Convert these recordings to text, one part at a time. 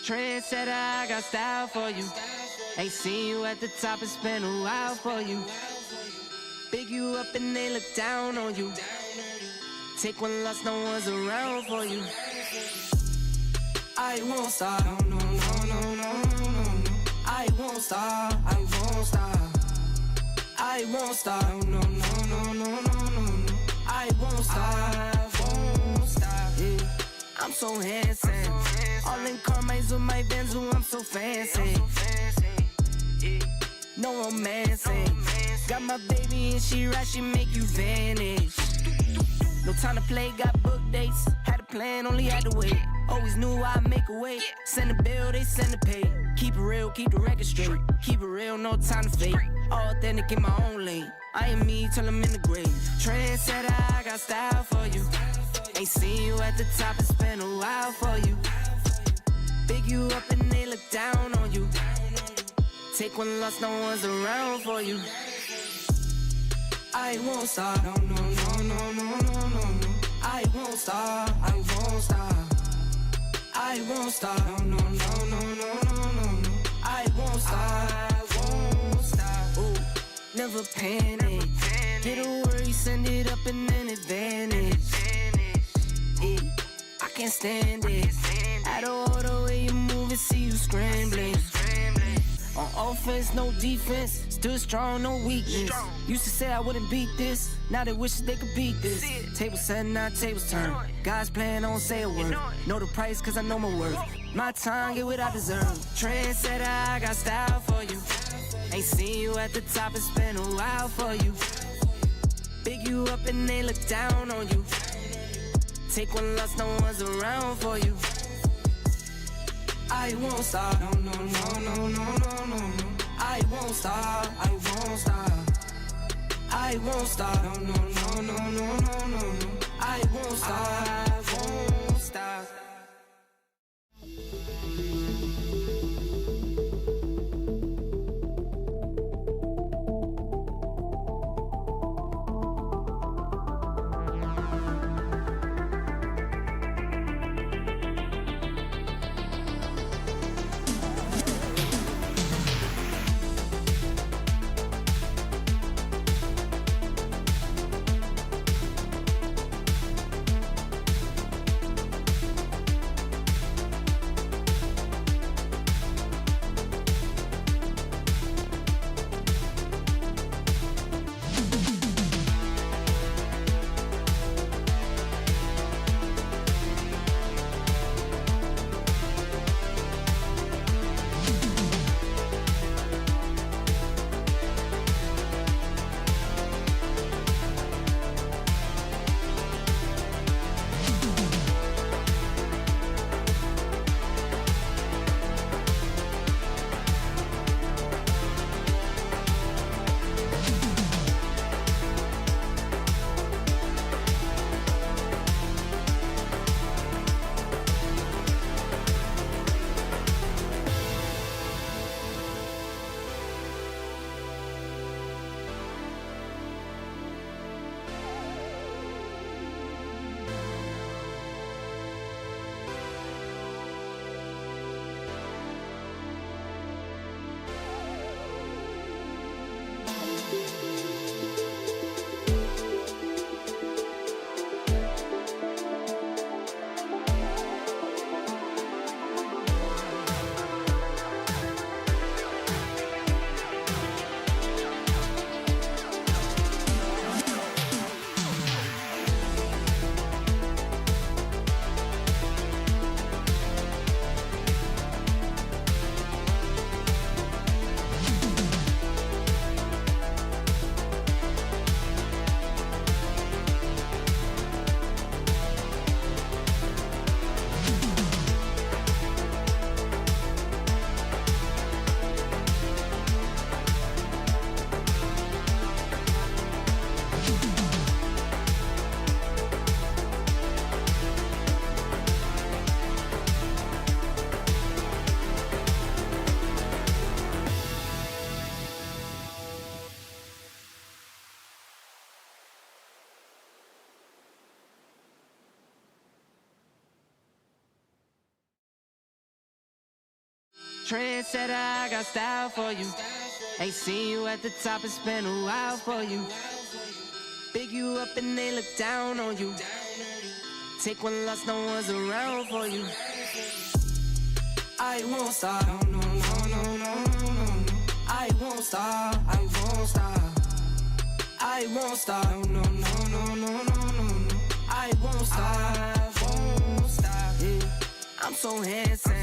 Trendsetter, I got style for you. Ain't seen you at the top, it's been a while for you. Big you up and they look down on you. Take one loss, no one's around for you. I won't stop, no, no, no, no, no, no, no. I won't stop, I won't stop. I won't stop, no, no, no, no, no, no, no. I won't stop, yeah. I'm so handsome. All in Carmine's with my Benzo, I'm so fancy. No romancing. Got my baby and she right, she make you vanish. No time to play, got book dates. Had a plan, only had to wait. Always knew I'd make a way. Send a bill, they send a pay. Keep it real, keep the record straight. Keep it real, no time to fake. All authentic in my own lane. I am me till I'm in the grave. Trendsetter, I got style for you. Ain't seen you at the top, it's been a while for you. Big you up and they look down on you. Take one loss, no one's around for you. I won't stop, no, no, no, no, no, no, no, no. I won't stop, I won't stop. I won't stop, no, no, no, no, no, no, no. I won't stop, I won't stop. Ooh, never panic. Get a worry, send it up and then advantage. Yeah, I can't stand it. Out of all the way you move and see you scrambling. On offense, no defense. Still strong, no weakness. Used to say I wouldn't beat this. Now they wish they could beat this. Tables set, now tables turn. God's plan, I don't say a word. Know the price, cause I know my worth. My time, get what I deserve. Trendsetter, I got style for you. Ain't seen you at the top, it's been a while for you. Big you up and they look down on you. Take one loss, no one's around for you. I won't stop, no, no, no, no, no, no, no. I won't stop, I won't stop. I won't stop, no, no, no, no, no, no, no. I won't stop, I won't stop. Trendsetter, I got style for you. Ain't seen you at the top, it's been a while for you. Big you up and they look down on you. Take one loss, no one's around for you. I won't stop, no, no, no, no, no, no. I won't stop, I won't stop. I won't stop, no, no, no, no, no, no. I won't stop, won't stop. Yeah. I'm so handsome.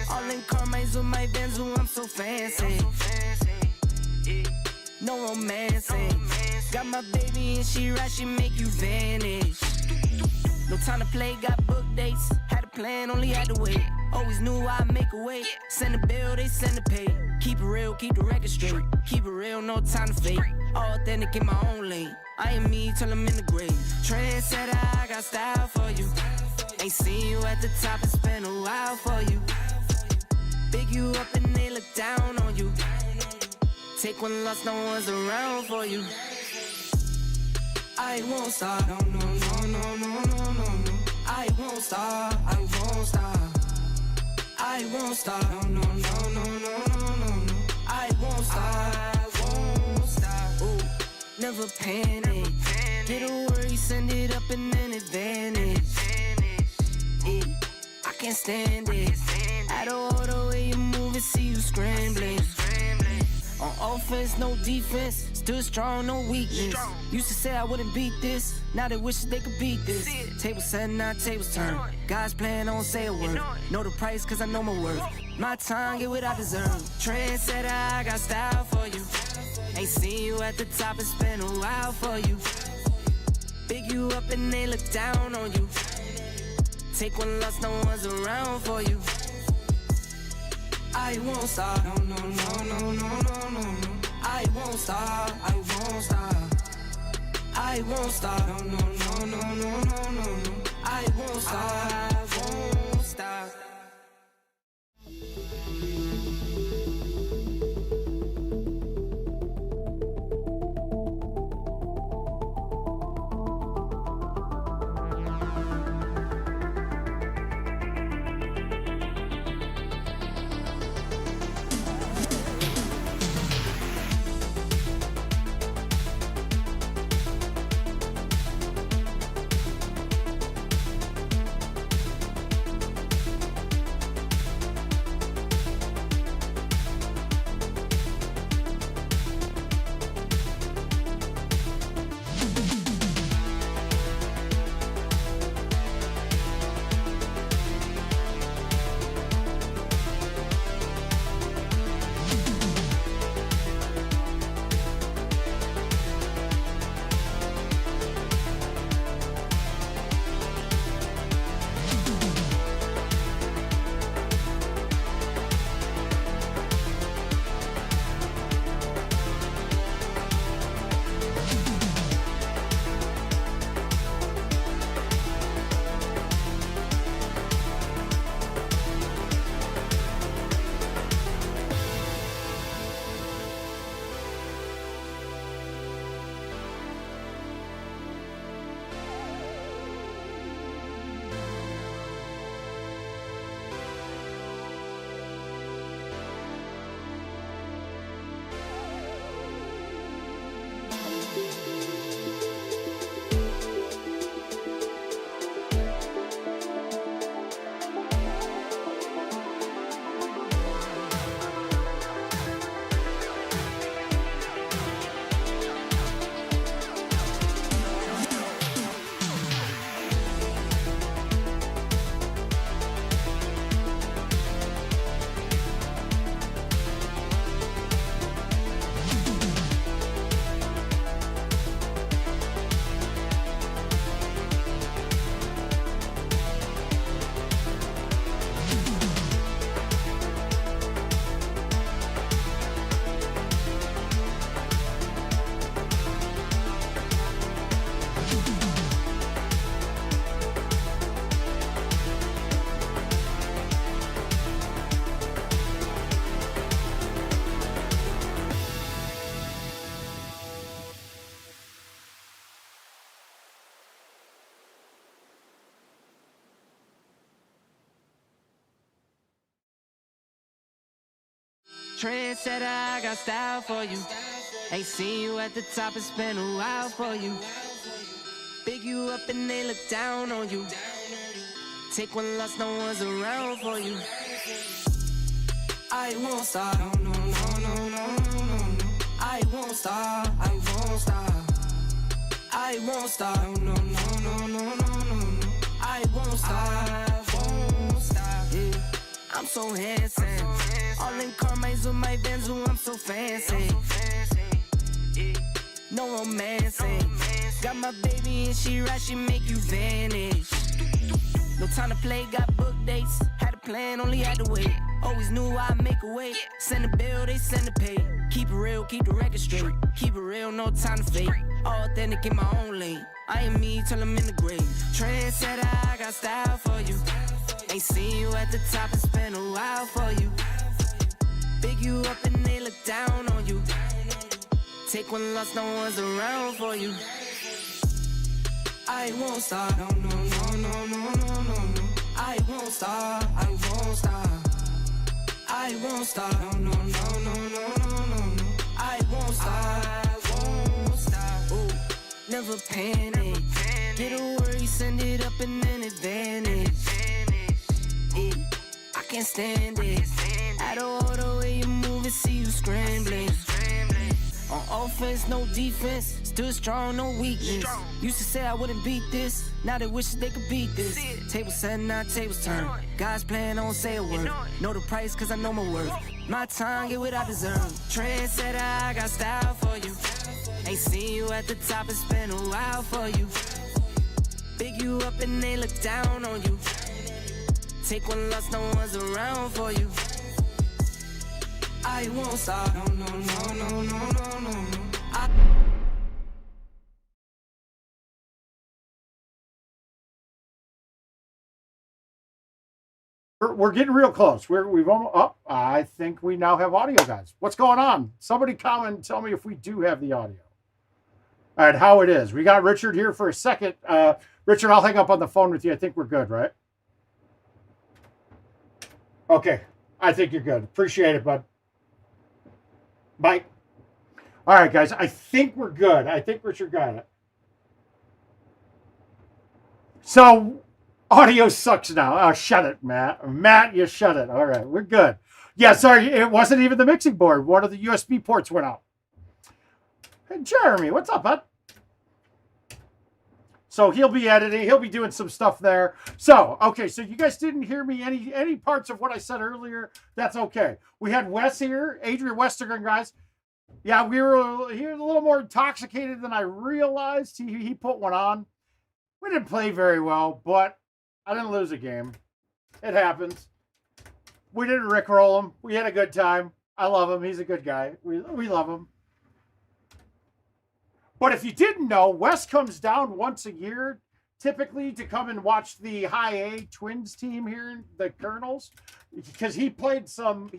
All in Carmine's with my Benz, I'm so fancy. No romancing. Got my baby and she right, she make you vanish. No time to play, got book dates. Had a plan, only had to wait. Always knew I'd make a way. Send a bill, they send a pay. Keep it real, keep the record straight. Keep it real, no time to fake. All authentic in my own lane. I am me till I'm in the grave. Trendsetter, I got style for you. Ain't seen you at the top, it's been a while for you. Big you up and they look down on you. Take one loss, no one's around for you. I won't stop, no, no, no, no, no, no, no. I won't stop, I won't stop. I won't stop, no, no, no, no, no, no, no. I won't stop, won't stop. Ooh, never panic. Get a worry, send it up and then advantage. Yeah, I can't stand it. Out of order way you move and see you scrambling. On offense, no defense. Still strong, no weakness. Used to say I wouldn't beat this. Now they wish they could beat this. Tables set, now tables turn. God's plan, I don't say a word. Know the price, cause I know my worth. My time, get what I deserve. Trendsetter, I got style for you. Ain't seen you at the top, it's been a while for you. Big you up and they look down on you. Take one loss, no one's around for you. I won't stop, no, no, no, no, no, no, no. I won't stop, I won't stop. I won't stop, no, no, no, no, no, no, no. I won't stop, won't stop. Trendsetter, I got style for you. Ain't seen you at the top, it's been a while for you. Big you up and they look down on you. Take one loss, no one's around for you. I won't stop, no, no, no, no, no, no, no. I won't stop, I won't stop. I won't stop, no, no, no, no, no, no, no. I won't stop, won't stop. Yeah. I'm so handsome. All in Carmine's with my Benz, I'm so fancy. No romancing. Got my baby and she right, she make you vanish. No time to play, got book dates. Had a plan, only had to wait. Always knew I'd make a way. Send a bill, they send a pay. Keep it real, keep the record straight. Keep it real, no time to fake. All authentic in my own lane. I am me till I'm in the grave. Trendsetter, I got style for you. Ain't seen you at the top, it's been a while for you. Big you up and they look down on you. Take one loss, no one's around for you. I won't stop, no, no, no, no, no, no, no, no. I won't stop, I won't stop. I won't stop, no, no, no, no, no, no, no. I won't stop, won't stop. Ooh, never panic. Get a worry, send it up and then advantage. Yeah, I can't stand it. Out of order way you move and see you scrambling. On offense, no defense. Still strong, no weakness. Used to say I wouldn't beat this. Now they wish they could beat this. Table set, now tables turn. Guys playing, don't say a word. Know the price, cause I know my worth. My time, get what I deserve. Trendsetter, I got style for you. Ain't seen you at the top, it's been a while for you. Big you up and they look down on you. Take one loss, no one's around for you. I won't stop, no, no, no, no, no, no, no, no. We're getting real close. We've almost up. I think we now have audio, guys. What's going on? Somebody comment and tell me if we do have the audio. All right, how it is. We got Richard here for a second. Richard, I'll hang up on the phone with you. I think we're good, right? Okay, I think you're good. Appreciate it, bud. Bye. All right, guys. I think we're good. I think Richard got it. So, audio sucks now. Oh, shut it, Matt. Matt, you shut it. All right, we're good. Yeah, sorry. It wasn't even the mixing board. One of the USB ports went out. Hey, Jeremy, what's up, bud? So he'll be editing. He'll be doing some stuff there. So, okay, so you guys didn't hear me any parts of what I said earlier. That's okay. We had Wes here, Adrian Westergren, guys. Yeah, he was a little more intoxicated than I realized. He put one on. We didn't play very well, but I didn't lose a game. It happens. We didn't rickroll him. We had a good time. I love him. He's a good guy. We love him. But if you didn't know, Wes comes down once a year, typically to come and watch the High A Twins team here, the Colonels, because he played some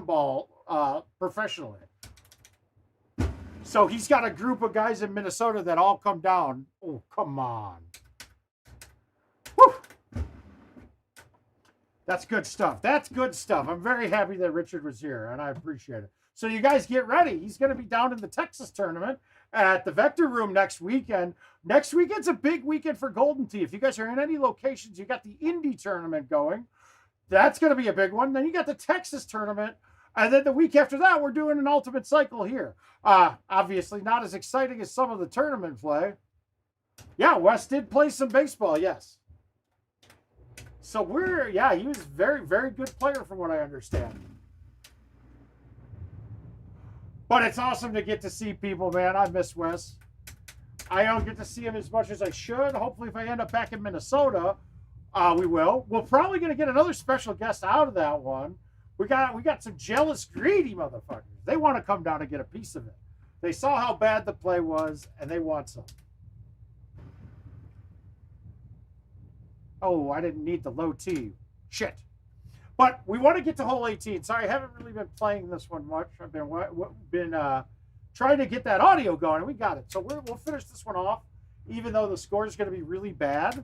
ball professionally. So he's got a group of guys in Minnesota that all come down. Oh, come on. Woo! That's good stuff. That's good stuff. I'm very happy that Richard was here, and I appreciate it. So you guys get ready. He's going to be down in the Texas tournament at the Vector Room next weekend. Next weekend's a big weekend for Golden Tee. If you guys are in any locations, you got the Indy tournament going. That's going to be a big one. Then you got the Texas tournament. And then the week after that, we're doing an ultimate cycle here. Obviously not as exciting as some of the tournament play. Yeah, Wes did play some baseball, yes. So he was a very, very good player from what I understand. But it's awesome to get to see people, man. I miss Wes. I don't get to see him as much as I should. Hopefully, if I end up back in Minnesota, we will. We're probably going to get another special guest out of that one. We got some jealous, greedy motherfuckers. They want to come down and get a piece of it. They saw how bad the play was, and they want some. Oh, I didn't need the low T. Shit. But we want to get to hole 18. Sorry, I haven't really been playing this one much. I've been trying to get that audio going, and we got it. So we'll finish this one off, even though the score is going to be really bad.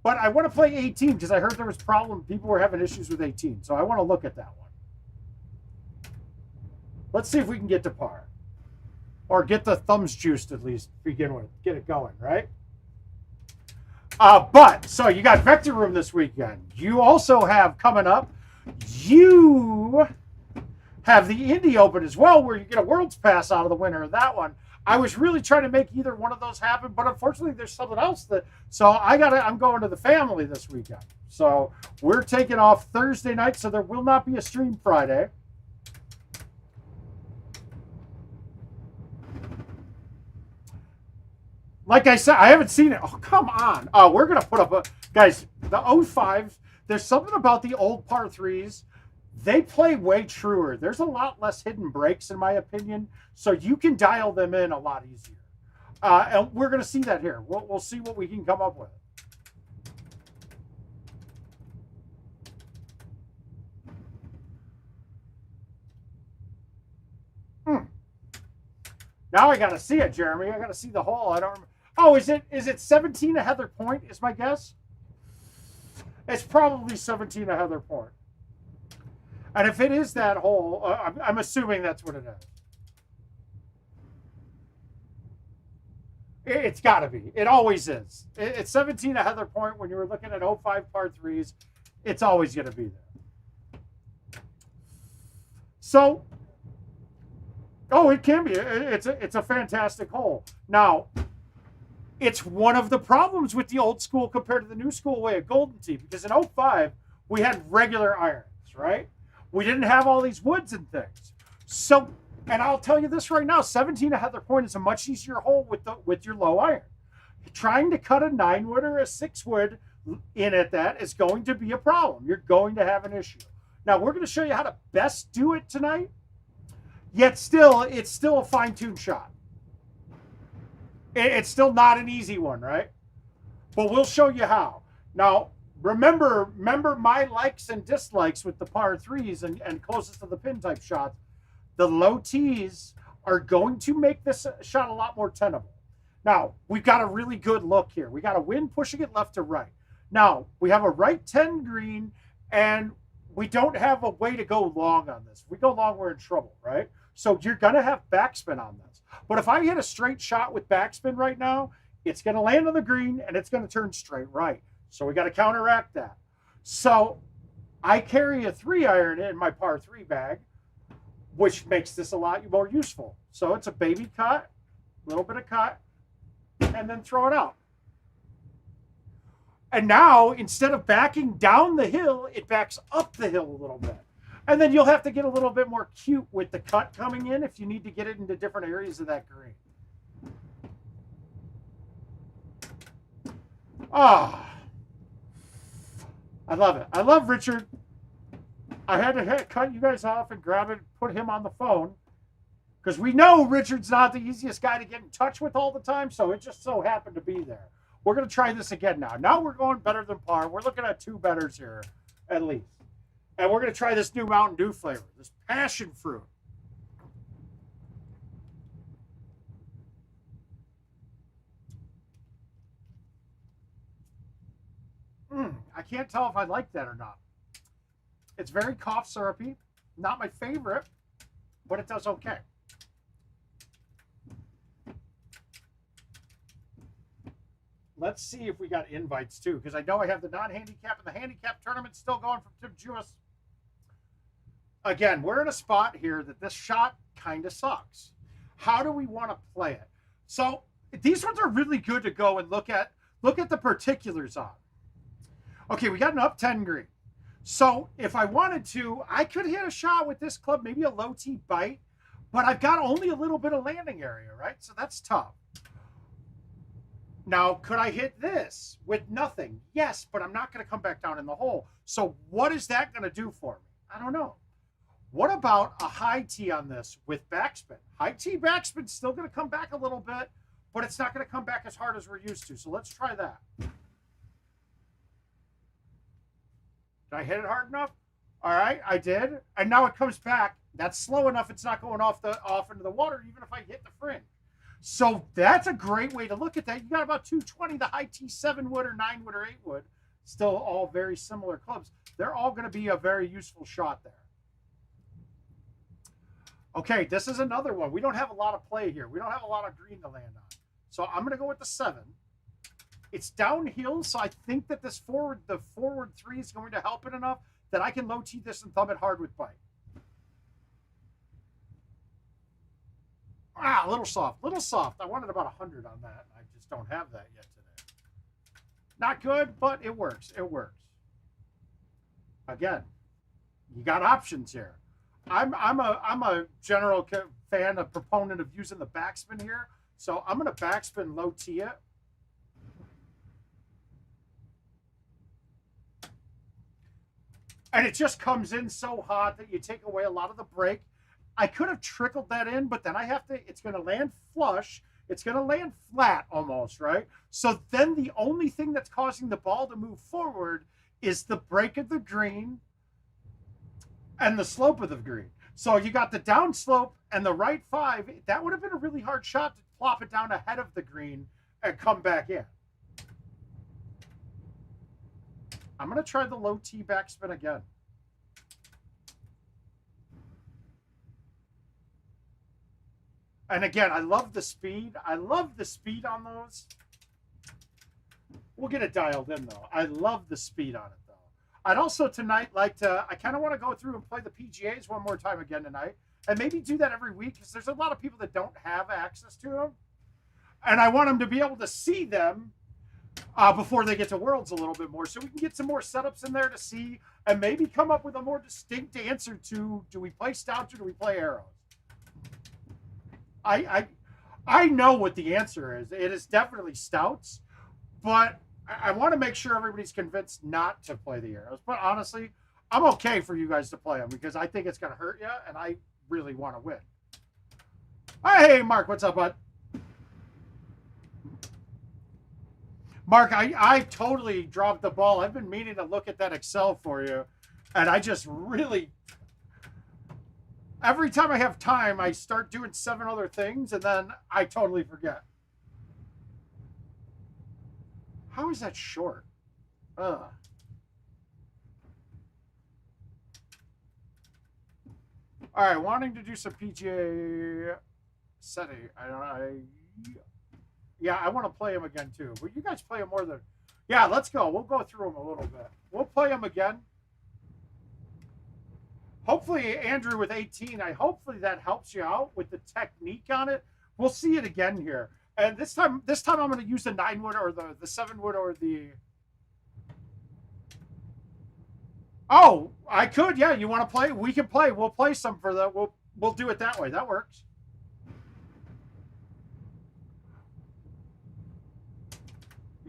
But I want to play 18 because I heard there was problem. People were having issues with 18. So I want to look at that one. Let's see if we can get to par. Or get the thumbs juiced at least to begin with. Get it going, right? But, so you got Vector Room this weekend. You also have coming up, you have the Indy Open as well, where you get a World's Pass out of the winner of that one. I was really trying to make either one of those happen, but unfortunately there's something else so I'm going to the family this weekend. So we're taking off Thursday night, so there will not be a stream Friday. Like I said, I haven't seen it. Oh, come on. We're going to put up guys, the 05s, there's something about the old par 3s. They play way truer. There's a lot less hidden breaks, in my opinion, so you can dial them in a lot easier. And we're going to see that here. We'll see what we can come up with. Now I got to see it, Jeremy. I got to see the hole. I don't remember. Oh, is it 17 at Heather Point is my guess? It's probably 17 at Heather Point. And if it is that hole, I'm assuming that's what it is. It's got to be. It always is. It's 17 at Heather Point when you were looking at 05 par 3s. It's always going to be there. So, oh, it can be. It's a fantastic hole. Now, it's one of the problems with the old school compared to the new school way of Golden Tee, because in 05, we had regular irons, right? We didn't have all these woods and things. So, and I'll tell you this right now, 17 at Heather Point is a much easier hole with your low iron. Trying to cut a 9-wood or a 6-wood in at that is going to be a problem. You're going to have an issue. Now, we're going to show you how to best do it tonight, yet still, it's still a fine-tuned shot. It's still not an easy one, right? But we'll show you how. Now, remember my likes and dislikes with the par 3s and closest to the pin type shots. The low tees are going to make this shot a lot more tenable. Now, we've got a really good look here. We got a wind pushing it left to right. Now, we have a right 10 green, and we don't have a way to go long on this. If we go long, we're in trouble, right? So you're going to have backspin on this. But if I hit a straight shot with backspin right now, it's going to land on the green, and it's going to turn straight right. So we got to counteract that. So I carry a 3-iron in my par 3 bag, which makes this a lot more useful. So it's a baby cut, a little bit of cut, and then throw it out. And now, instead of backing down the hill, it backs up the hill a little bit. And then you'll have to get a little bit more cute with the cut coming in if you need to get it into different areas of that green. Ah, I love it. I love Richard. I had to cut you guys off and grab it, put him on the phone, because we know Richard's not the easiest guy to get in touch with all the time, so it just so happened to be there. We're going to try this again now. Now we're going better than par. We're looking at 2 betters here, at least. And we're going to try this new Mountain Dew flavor, this passion fruit. I can't tell if I like that or not. It's very cough syrupy. Not my favorite, but it does okay. Let's see if we got invites too, because I know I have the non-handicap and the handicap tournament still going from Tim Jewis. Again, we're in a spot here that this shot kind of sucks. How do we want to play it? So these ones are really good to go and look at the particulars on. Okay, we got an up 10 green. So if I wanted to, I could hit a shot with this club, maybe a low tee bite, but I've got only a little bit of landing area, right? So that's tough. Now, could I hit this with nothing? Yes, but I'm not going to come back down in the hole. So what is that going to do for me? I don't know. What about a high tee on this with backspin? High tee backspin's still going to come back a little bit, but it's not going to come back as hard as we're used to. So let's try that. Did I hit it hard enough? All right, I did. And now it comes back. That's slow enough. It's not going off into the water, even if I hit the fringe. So that's a great way to look at that. You got about 220, the high tee 7-wood or 9-wood or 8-wood. Still all very similar clubs. They're all going to be a very useful shot there. Okay, this is another one. We don't have a lot of play here. We don't have a lot of green to land on. So I'm going to go with the 7. It's downhill, so I think that the forward 3 is going to help it enough that I can low tee this and thumb it hard with bite. Ah, a little soft, little soft. I wanted about 100 on that. I just don't have that yet today. Not good, but it works. It works. Again, you got options here. I'm a general fan, a proponent of using the backspin here. So I'm going to backspin low tee it. And it just comes in so hot that you take away a lot of the break. I could have trickled that in, but then I have to, it's going to land flush. It's going to land flat almost, right? So then the only thing that's causing the ball to move forward is the break of the green and the slope of the green. So you got the down slope and the right 5. That would have been a really hard shot to plop it down ahead of the green and come back in. I'm going to try the low tee backspin again. And again, I love the speed. I love the speed on those. We'll get it dialed in, though. I love the speed on it, though. I'd also tonight like to, I kind of want to go through and play the PGAs one more time again tonight. And maybe do that every week because there's a lot of people that don't have access to them. And I want them to be able to see them before they get to Worlds a little bit more. So we can get some more setups in there to see and maybe come up with a more distinct answer to, do we play stouts or do we play arrows? I know what the answer is. It is definitely stouts, but I want to make sure everybody's convinced not to play the arrows. But honestly, I'm okay for you guys to play them because I think it's going to hurt you, and I really want to win. Hey, Mark, what's up, bud? Mark, I totally dropped the ball. I've been meaning to look at that Excel for you, and I just really... Every time I have time, I start doing 7 other things, and then I totally forget. How is that short? Ugh. All right, wanting to do some PGA setting. Yeah, I want to play them again, too. But you guys play them more than... Yeah, let's go. We'll go through them a little bit. We'll play them again. Hopefully, Andrew with 18, hopefully that helps you out with the technique on it. We'll see it again here. And this time I'm going to use the 9-wood or the 7-wood or the... Oh, I could. Yeah, you want to play? We can play. We'll play some for the... We'll do it that way. That works.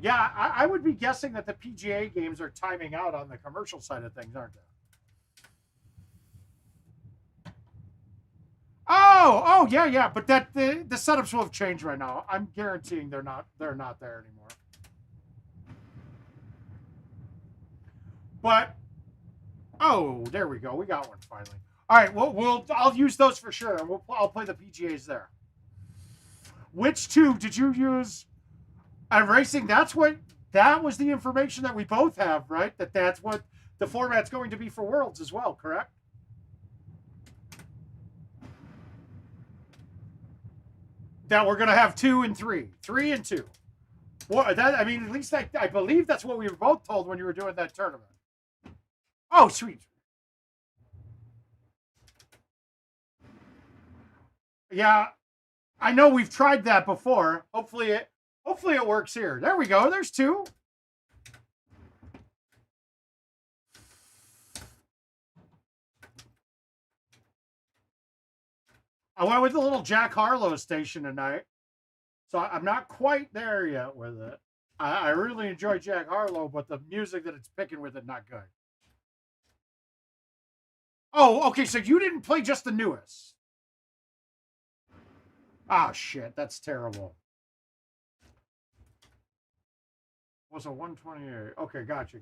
Yeah, I would be guessing that the PGA games are timing out on the commercial side of things, aren't they? Oh, yeah. But that the setups will have changed right now. I'm guaranteeing they're not there anymore. But there we go. We got one finally. All right, I'll use those for sure, and I'll play the PGAs there. Which 2 did you use? Racing. That was the information that we both have, right? That's what the format's going to be for Worlds as well, correct? That we're going to have 2 and 3. 3 and 2. Well, at least I believe that's what we were both told when you were doing that tournament. Oh, sweet. Yeah, I know we've tried that before. Hopefully it works here. There we go. There's 2. I went with the little Jack Harlow station tonight. So I'm not quite there yet with it. I really enjoy Jack Harlow, but the music that it's picking with it, not good. Oh, okay, so you didn't play just the newest. Ah, shit, that's terrible. Was a 128. Okay, gotcha.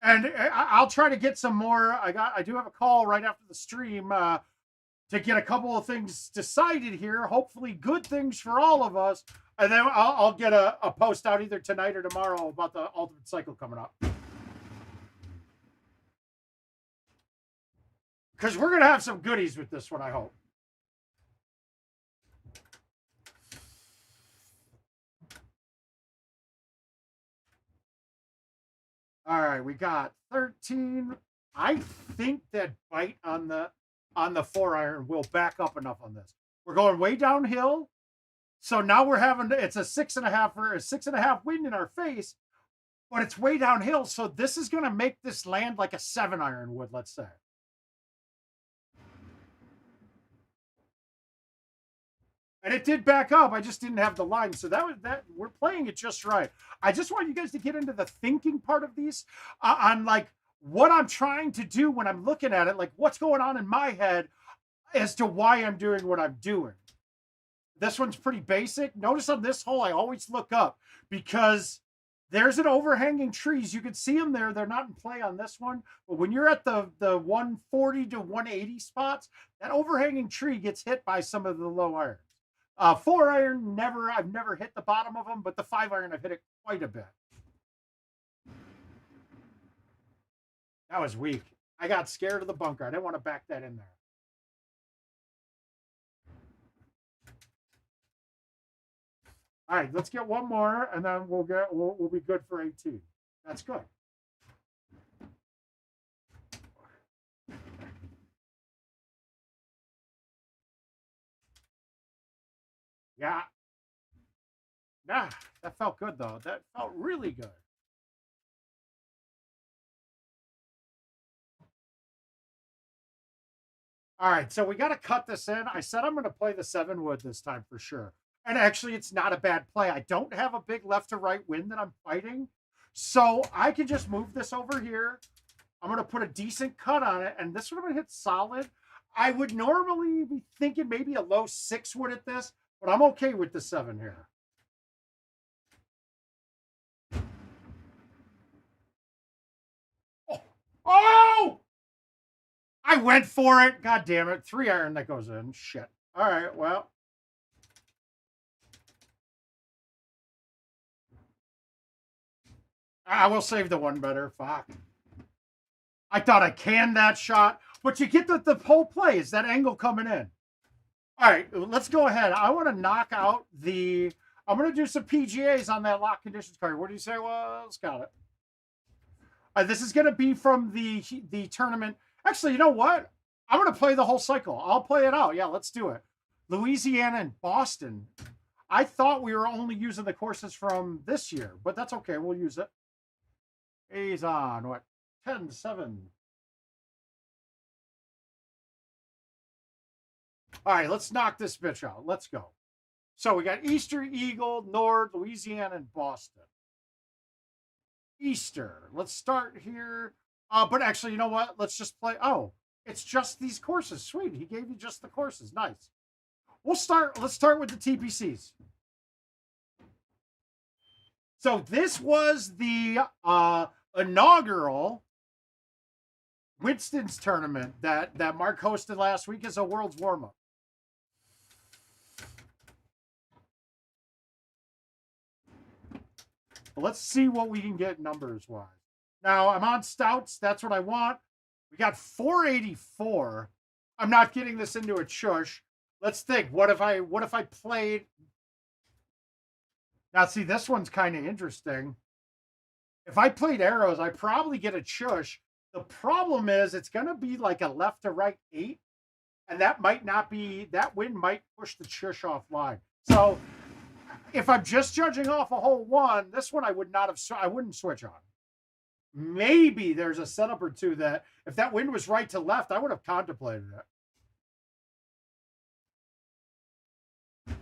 And I'll try to get some more. I do have a call right after the stream to get a couple of things decided here. Hopefully good things for all of us. And then I'll get a post out either tonight or tomorrow about the Ultimate Cycle coming up. Because we're going to have some goodies with this one, I hope. All right, we got 13. I think that bite on the 4-iron will back up enough on this. We're going way downhill. So now we're having, it's a 6.5 or a 6.5 wind in our face, but it's way downhill. So this is going to make this land like a 7-iron would, let's say. And it did back up. I just didn't have the line. So that was that. We're playing it just right. I just want you guys to get into the thinking part of these on like what I'm trying to do when I'm looking at it, like what's going on in my head as to why I'm doing what I'm doing. This one's pretty basic. Notice on this hole, I always look up because there's an overhanging trees. You can see them there. They're not in play on this one. But when you're at the 140 to 180 spots, that overhanging tree gets hit by some of the low irons. 4-iron, I've never hit the bottom of them, but the 5-iron, I've hit it quite a bit. That was weak. I got scared of the bunker. I didn't want to back that in there. All right, let's get one more, and then we'll be good for 18. That's good. Yeah. Nah, that felt good though. That felt really good. All right, so we got to cut this in. I said I'm going to play the 7 wood this time for sure. And actually, it's not a bad play. I don't have a big left to right wind that I'm fighting. So I can just move this over here. I'm going to put a decent cut on it. And this one I'm going to hit solid. I would normally be thinking maybe a low 6 wood at this, but I'm okay with the 7 here. Oh! I went for it. God damn it. 3-iron that goes in. Shit. All right, well. I will save the one better. Fuck. I thought I canned that shot, but you get the whole play is that angle coming in. All right, let's go ahead. I want to knock out the. I'm going to do some PGAs on that lock conditions card. What do you say was? Got it. This is going to be from the tournament. Actually, you know what? I'm going to play the whole cycle. I'll play it out. Yeah, let's do it. Louisiana and Boston. I thought we were only using the courses from this year, but that's okay. We'll use it. A's on what? 10-7. All right, let's knock this bitch out. Let's go. So we got Easter, Eagle, Nord, Louisiana, and Boston. Easter. Let's start here. But actually, you know what? Let's just play. Oh, it's just these courses. Sweet. He gave you just the courses. Nice. Let's start with the TPCs. So this was the inaugural Winston's tournament that Marc hosted last week as a world's warm-up. Let's see what we can get numbers-wise. Now, I'm on stouts. That's what I want. We got 484. I'm not getting this into a chush. Let's think. What if I played? Now, see, this one's kind of interesting. If I played arrows, I probably get a chush. The problem is it's going to be like a left to right 8, and that might not be, that wind might push the chush offline. So if I'm just judging off a hole 1, this one I wouldn't switch on. Maybe there's a setup or two that if that wind was right to left, I would have contemplated it.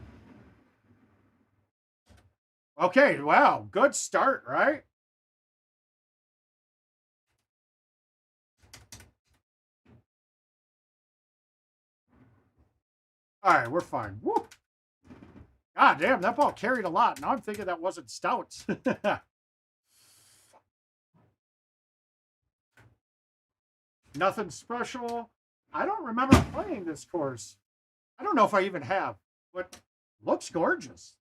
Okay, wow, good start, right? All right, we're fine. Woo. God damn, that ball carried a lot. Now I'm thinking that wasn't stouts. Nothing special. I don't remember playing this course. I don't know if I even have, but looks gorgeous.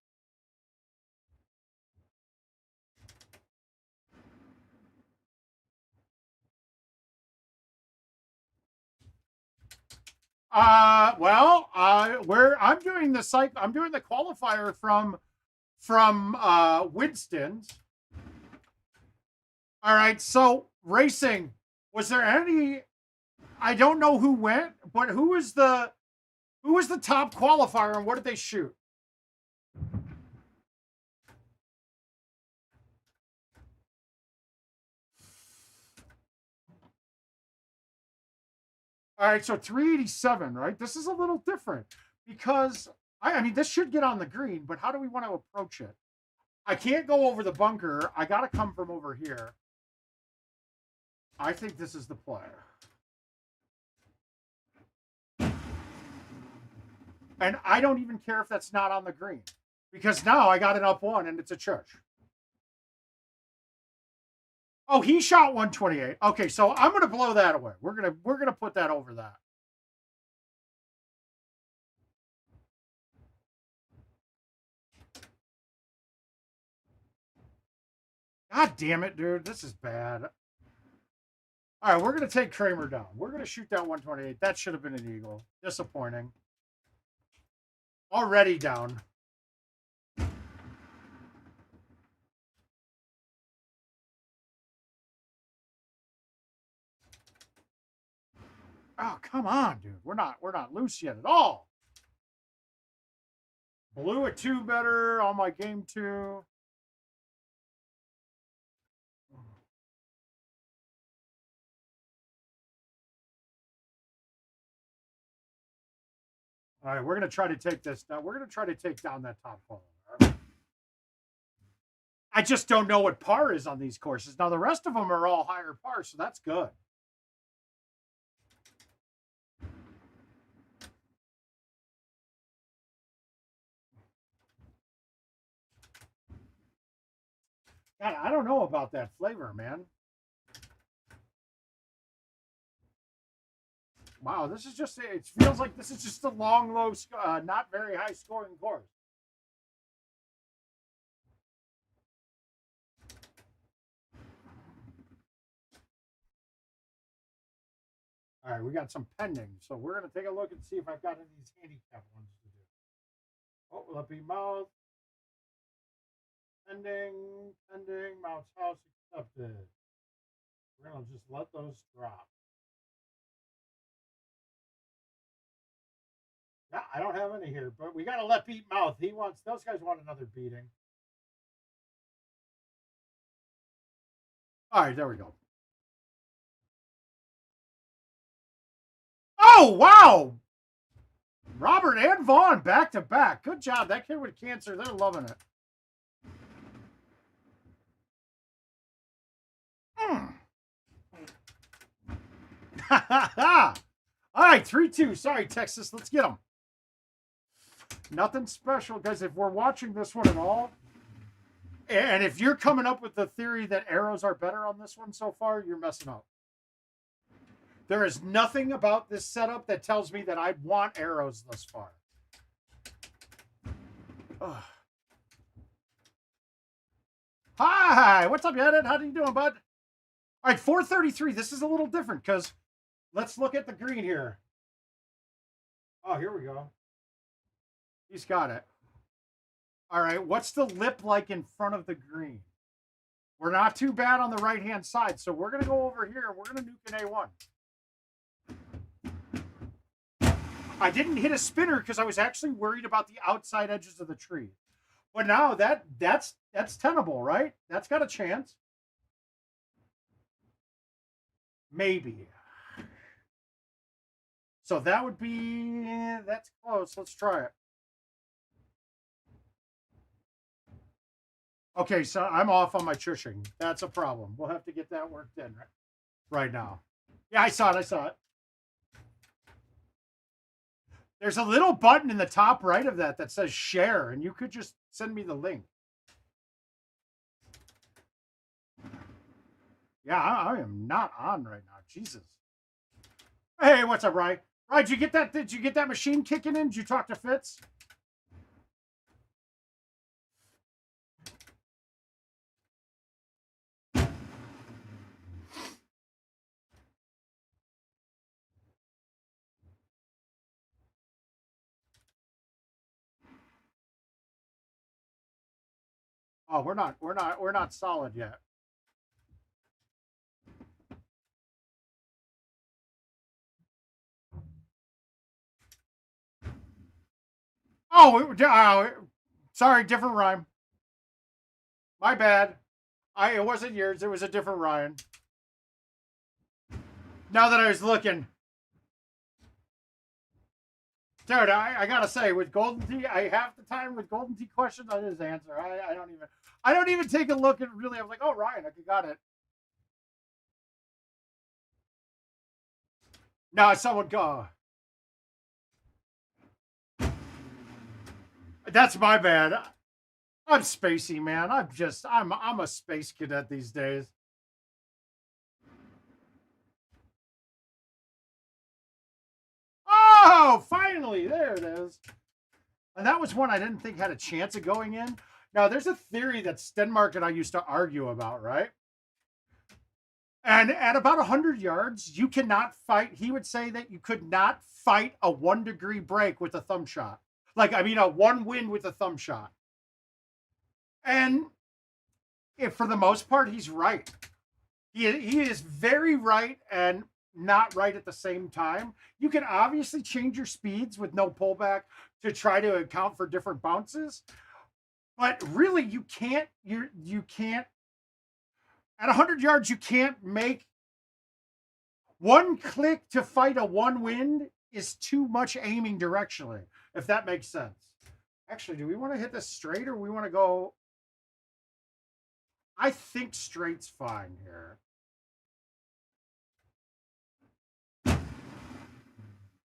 Where I'm doing the I'm doing the qualifier from Winston's. All right, so racing. Was there any? I don't know who went, but who was the top qualifier and what did they shoot? All right, so 387, right? This is a little different because I mean this should get on the green, but how do we want to approach it? I can't go over the bunker. I got to come from over here. I think this is the play. And I don't even care if that's not on the green because now I got an up one and it's a church. Oh, he shot 128. Okay, so I'm gonna blow that away. We're gonna put that over that. God damn it, dude. This is bad. All right, we're gonna take Kramer down. We're gonna shoot that 128. That should have been an eagle. Disappointing. Already down. Oh, come on, dude. We're not loose yet at all. Blew a 2 better on my game 2. All right, we're gonna try to take this down. We're gonna try to take down that top corner. I just don't know what par is on these courses. Now the rest of them are all higher par, so that's good. God, I don't know about that flavor, man. Wow, this is just, it feels like this is just a long, low, not very high scoring course. All right, we got some pending. So we're going to take a look and see if I've got any of these handicap ones to do. Oh, Lippy Mouth. Pending, Mouth's House accepted. We're going to just let those drop. Yeah, I don't have any here, but we got to let beat Mouth. Those guys want another beating. All right, there we go. Oh, wow. Robert and Vaughn back to back. Good job. That kid with cancer, they're loving it. All right, 3-2. Sorry, Texas. Let's get them. Nothing special, guys. If we're watching this one at all, and if you're coming up with the theory that arrows are better on this one so far, you're messing up. There is nothing about this setup that tells me that I'd want arrows thus far. Ugh. Hi, what's up, Edit? How you doing, bud? All right, 433. This is a little different because let's look at the green here. Oh, here we go. He's got it. All right, what's the lip like in front of the green? We're not too bad on the right-hand side, so we're going to go over here and we're going to nuke an A1. I didn't hit a spinner because I was actually worried about the outside edges of the tree. But now that's tenable, right? That's got a chance. Maybe. So that would be, that's close. Let's try it. Okay, so I'm off on my chushing. That's a problem. We'll have to get that worked in right now. Yeah, I saw it. There's a little button in the top right of that says share, and you could just send me the link. Yeah, I am not on right now. Jesus. Hey, what's up, Ryan? Ryan, did you get that machine kicking in? Did you talk to Fitz? Oh, we're not solid yet. Oh, sorry, different rhyme. My bad. It wasn't yours. It was a different Ryan. Now that I was looking, dude, I gotta say, with Golden Tee, I half the time with Golden Tee questions, I just answer. I don't even take a look at really. I'm like, oh, Ryan, I got it. Now someone go. That's my bad. I'm spacey, man. I'm a space cadet these days. Oh, finally, there it is. And that was one I didn't think had a chance of going in. Now, there's a theory that Stenmark and I used to argue about, right? And at about 100 yards, you cannot fight. He would say that you could not fight a 1-degree break with a thumb shot. I mean, a one wind with a thumb shot. And if for the most part, he's right. He is very right and not right at the same time. You can obviously change your speeds with no pullback to try to account for different bounces, but really you can't. You can't at 100 yards. You can't make one click to fight a one wind is too much aiming directionally. If that makes sense. Actually, do we want to hit this straight or we want to go? I think straight's fine here.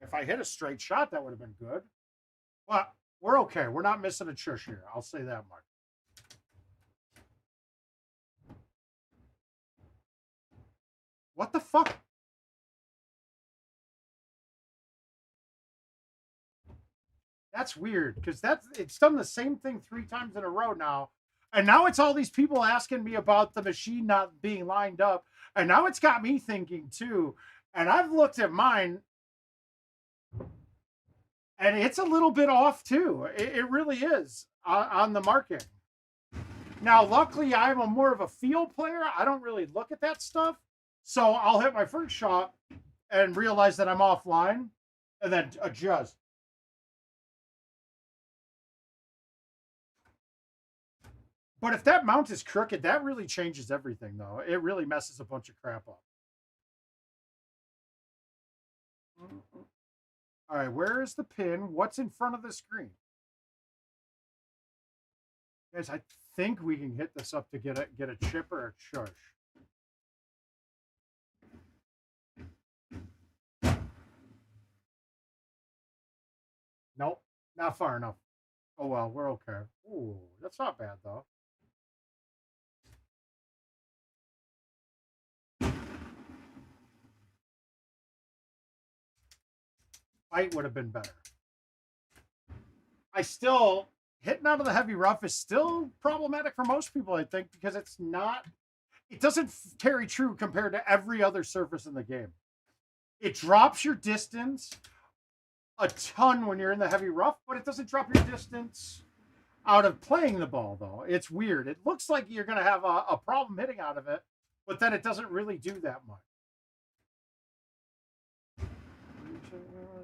If I hit a straight shot, that would have been good. Well, we're okay. We're not missing a chush here. I'll say that much. What the fuck? That's weird because it's done the same thing 3 times in a row now. And now it's all these people asking me about the machine not being lined up. And now it's got me thinking too. And I've looked at mine and it's a little bit off too. It really is on the marking. Now, luckily, I'm more of a field player. I don't really look at that stuff. So I'll hit my first shot and realize that I'm offline and then adjust. But if that mount is crooked, that really changes everything, though. It really messes a bunch of crap up. All right, where is the pin? What's in front of the screen? Guys, I think we can hit this up to get a chip or a shush. Nope, not far enough. Oh well, we're okay. Ooh, that's not bad though. Fight would have been better. I still hitting out of the heavy rough is still problematic for most people, I think, because it doesn't carry true compared to every other surface in the game. It drops your distance a ton when you're in the heavy rough, but it doesn't drop your distance out of playing the ball, though. It's weird. It looks like you're going to have a problem hitting out of it, but then it doesn't really do that much.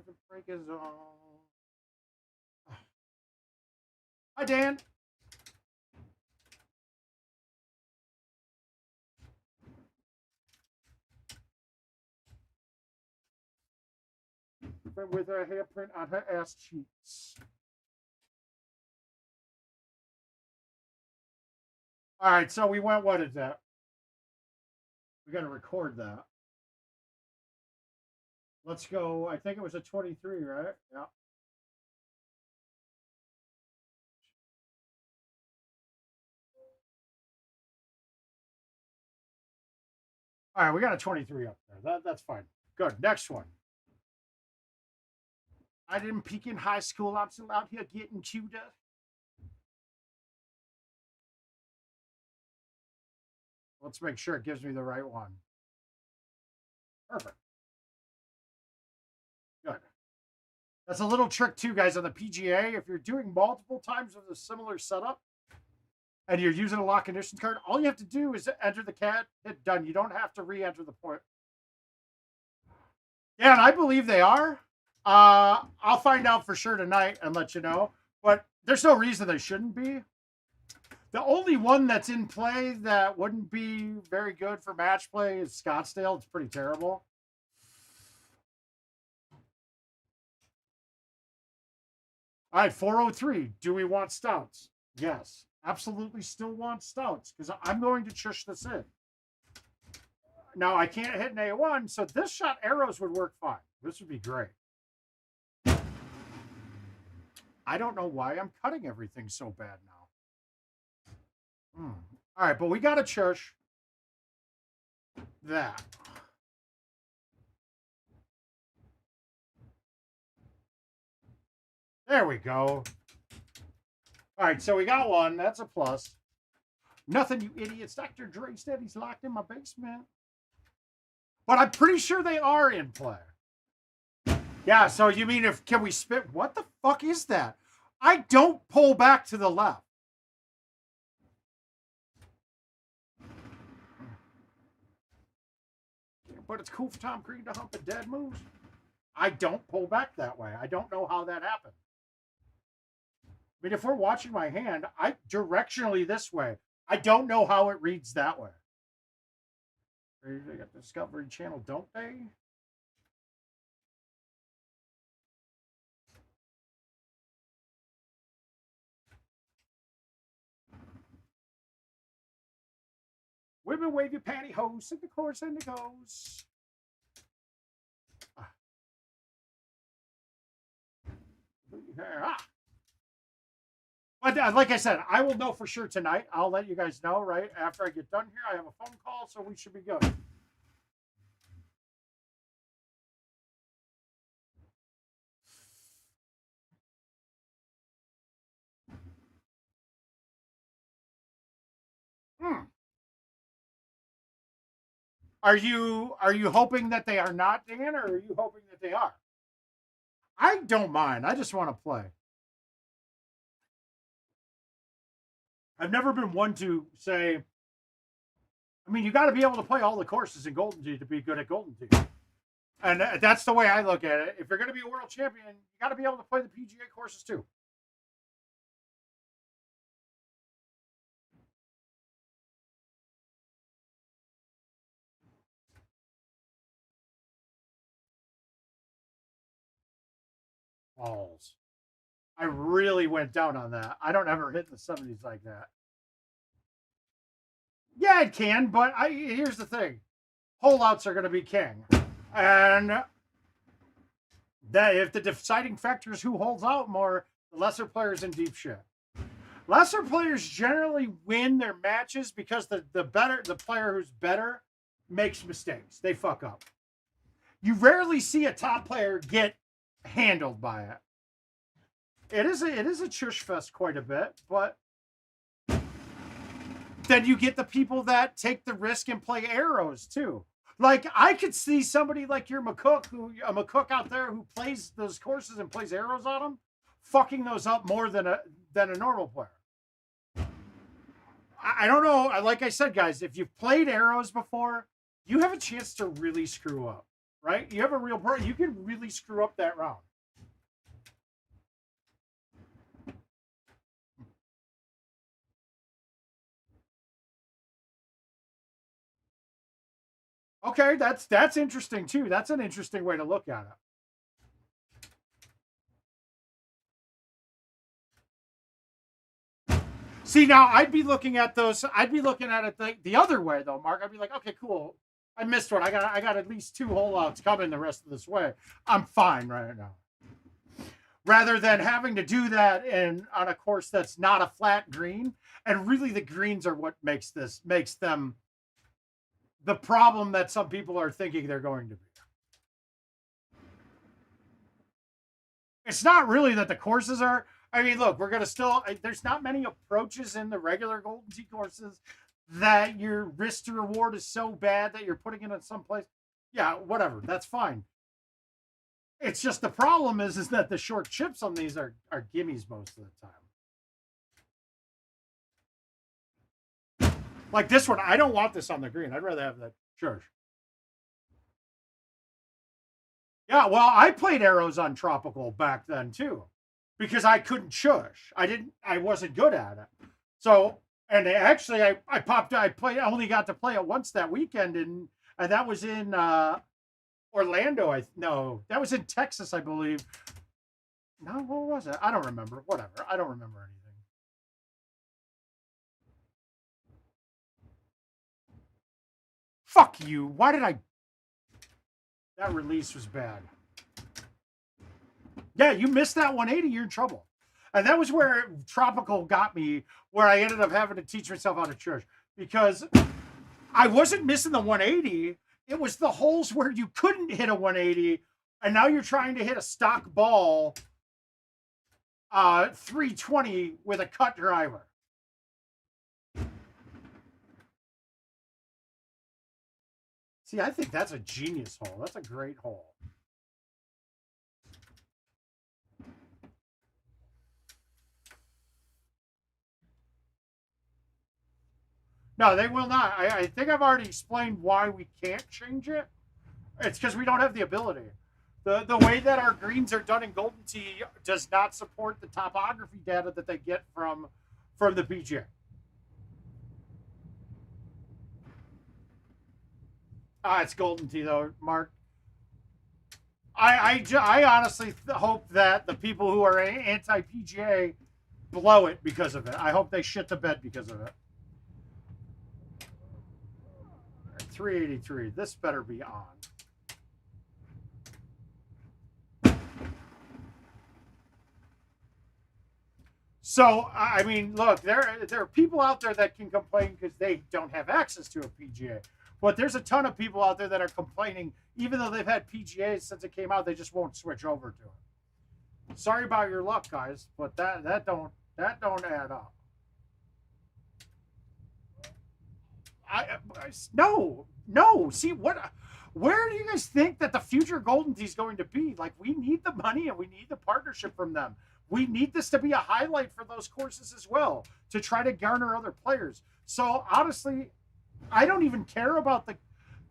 The break is on. Hi, Dan. With a hairprint on her ass cheeks. All right, so we went, what is that? We got to record that. Let's go. I think it was a 23, right? Yeah. All right, we got a 23 up there. That's fine. Good. Next one. I didn't peak in high school. I'm still out here getting cuter. Let's make sure it gives me the right one. Perfect. Good. That's a little trick too, guys, on the PGA. If you're doing multiple times with a similar setup, and you're using a lock conditions card, all you have to do is enter the cat, hit done. You don't have to re-enter the point. Yeah, and I believe they are. I'll find out for sure tonight and let you know. But there's no reason they shouldn't be. The only one that's in play that wouldn't be very good for match play is Scottsdale. It's pretty terrible. All right, 403. Do we want stouts? Yes, absolutely still want stouts because I'm going to chush this in. Now, I can't hit an A1, so this shot arrows would work fine. This would be great. I don't know why I'm cutting everything so bad now. All right, but we got to chush that. There we go. All right, so we got one. That's a plus. Nothing, you idiots. Dr. Dre said he's locked in my basement. But I'm pretty sure they are in play. Yeah, so you mean can we spit? What the fuck is that? I don't pull back to the left. But it's cool for Tom Green to hump a dead moose. I don't pull back that way. I don't know how that happened. I mean, if we're watching my hand, I directionally this way. I don't know how it reads that way. They got the Discovery Channel, don't they? Women wave your pantyhose, sing the chorus and it goes. But like I said, I will know for sure tonight. I'll let you guys know right after I get done here. I have a phone call, so we should be good. Are you hoping that they are not, Dan, or are you hoping that they are? I don't mind. I just want to play. I've never been one to say. I mean, you got to be able to play all the courses in Golden Tee to be good at Golden Tee, and that's the way I look at it. If you're going to be a world champion, you got to be able to play the PGA courses too. Balls. I really went down on that. I don't ever hit in the 70s like that. Yeah, it can, but here's the thing. Holdouts are going to be king. And that if the deciding factor is who holds out more, the lesser players in deep shit. Lesser players generally win their matches because the player who's better makes mistakes. They fuck up. You rarely see a top player get handled by it. It is a chush fest quite a bit, but then you get the people that take the risk and play arrows too. Like I could see somebody like your McCook out there who plays those courses and plays arrows on them, fucking those up more than a normal player. I don't know. Like I said, guys, if you've played arrows before, you have a chance to really screw up, right? You have a real pro. You can really screw up that round. Okay, that's interesting too. That's an interesting way to look at it. See, now I'd be looking at those. I'd be looking at it the other way though, Mark. I'd be like, okay, cool. I missed one. I got at least 2 holeouts coming the rest of this way. I'm fine right now. Rather than having to do that on a course that's not a flat green, and really the greens are what makes them the problem that some people are thinking they're going to be. It's not really that the courses are. I mean, look, we're going to still. There's not many approaches in the regular Golden Tee courses that your risk to reward is so bad that you're putting it in some place. Yeah, whatever. That's fine. It's just the problem is that the short chips on these are gimmies most of the time. Like this one, I don't want this on the green. I'd rather have that church. Yeah, well, I played arrows on tropical back then too, because I couldn't shush. I wasn't good at it. So, and actually, I only got to play it once that weekend, and that was in Orlando. No, that was in Texas, I believe. No, what was it? I don't remember. Whatever. I don't remember anything. Fuck you. Why did I? That release was bad. Yeah, you missed that 180, you're in trouble. And that was where Tropical got me, where I ended up having to teach myself how to church, because I wasn't missing the 180. It was the holes where you couldn't hit a 180, and now you're trying to hit a stock ball 320 with a cut driver. See, I think that's a genius hole. That's a great hole. No, they will not. I think I've already explained why we can't change it. It's because we don't have the ability. The way that our greens are done in Golden Tee does not support the topography data that they get from the PGA. It's Golden Tee though, Mark. I honestly hope that the people who are anti-PGA blow it because of it. I hope they shit the bed because of it. 383. This better be on. So, I mean, look, there are people out there that can complain because they don't have access to a PGA. But there's a ton of people out there that are complaining, even though they've had PGAs since it came out, they just won't switch over to it. Sorry about your luck, guys, but that don't add up. No. See what? Where do you guys think that the future Golden Tee is going to be? Like, we need the money and we need the partnership from them. We need this to be a highlight for those courses as well, to try to garner other players. So honestly, I don't even care about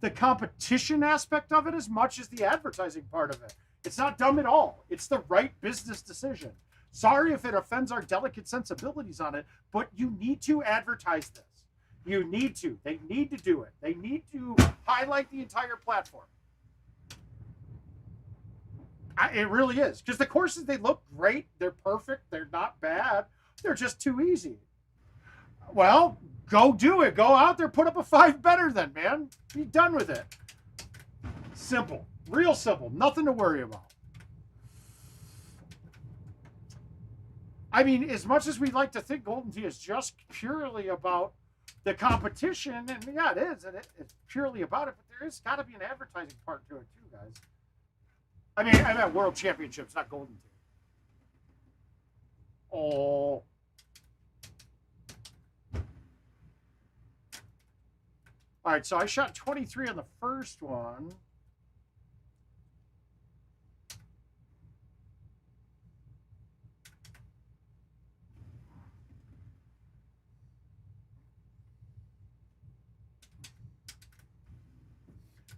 the competition aspect of it as much as the advertising part of it. It's not dumb at all. It's the right business decision. Sorry if it offends our delicate sensibilities on it, but you need to advertise this. You need to. They need to do it. They need to highlight the entire platform. It really is. Because the courses, they look great. They're perfect. They're not bad. They're just too easy. Well, go do it. Go out there, put up a 5 better then, man. Be done with it. Simple. Real simple. Nothing to worry about. I mean, as much as we like to think Golden Tee is just purely about the competition, and yeah, it is, and it's purely about it, but there has got to be an advertising part to it too, guys. I mean, I'm at World Championships, not Golden Tee. Oh. All right, so I shot 23 on the first one.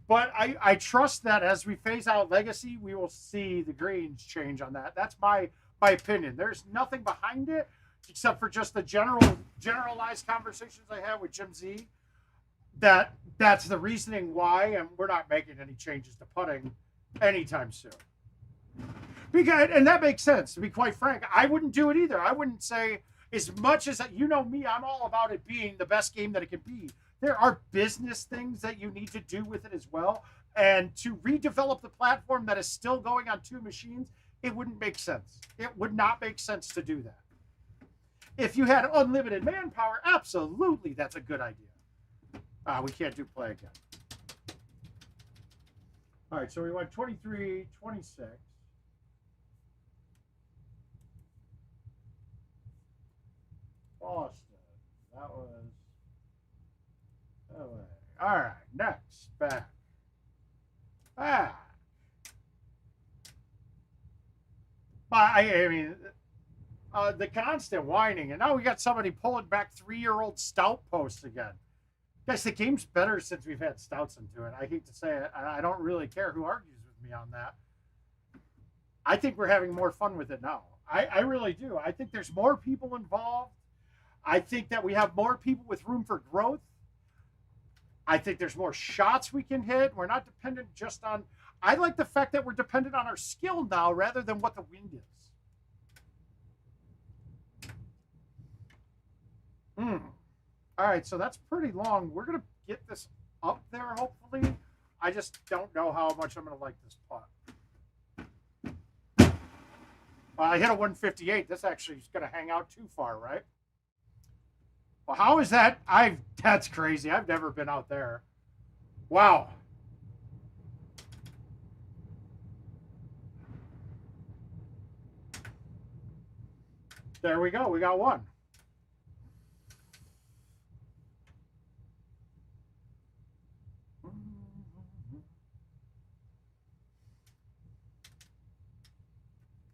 But I trust that as we phase out Legacy, we will see the greens change on that. That's my opinion. There's nothing behind it except for just the generalized conversations I have with Jim Z. That's the reasoning why, and we're not making any changes to putting anytime soon. Because, and that makes sense, to be quite frank. I wouldn't do it either. I wouldn't say, as much as, you know me, I'm all about it being the best game that it can be. There are business things that you need to do with it as well. And to redevelop the platform that is still going on 2 machines, it wouldn't make sense. It would not make sense to do that. If you had unlimited manpower, absolutely, that's a good idea. We can't do play again. All right, so we went 23, 26. Boston. That was LA. All right, next, back. I mean, the constant whining, and now we got somebody pulling back 3-year-old stout posts again. Guys, the game's better since we've had Stouts into it. I hate to say it. I don't really care who argues with me on that. I think we're having more fun with it now. I really do. I think there's more people involved. I think that we have more people with room for growth. I think there's more shots we can hit. We're not dependent just on... I like the fact that we're dependent on our skill now rather than what the wind is. All right, so that's pretty long. We're going to get this up there, hopefully. I just don't know how much I'm going to like this putt. I hit a 158. This actually is going to hang out too far, right? Well, how is that? That's crazy. I've never been out there. Wow. There we go. We got one.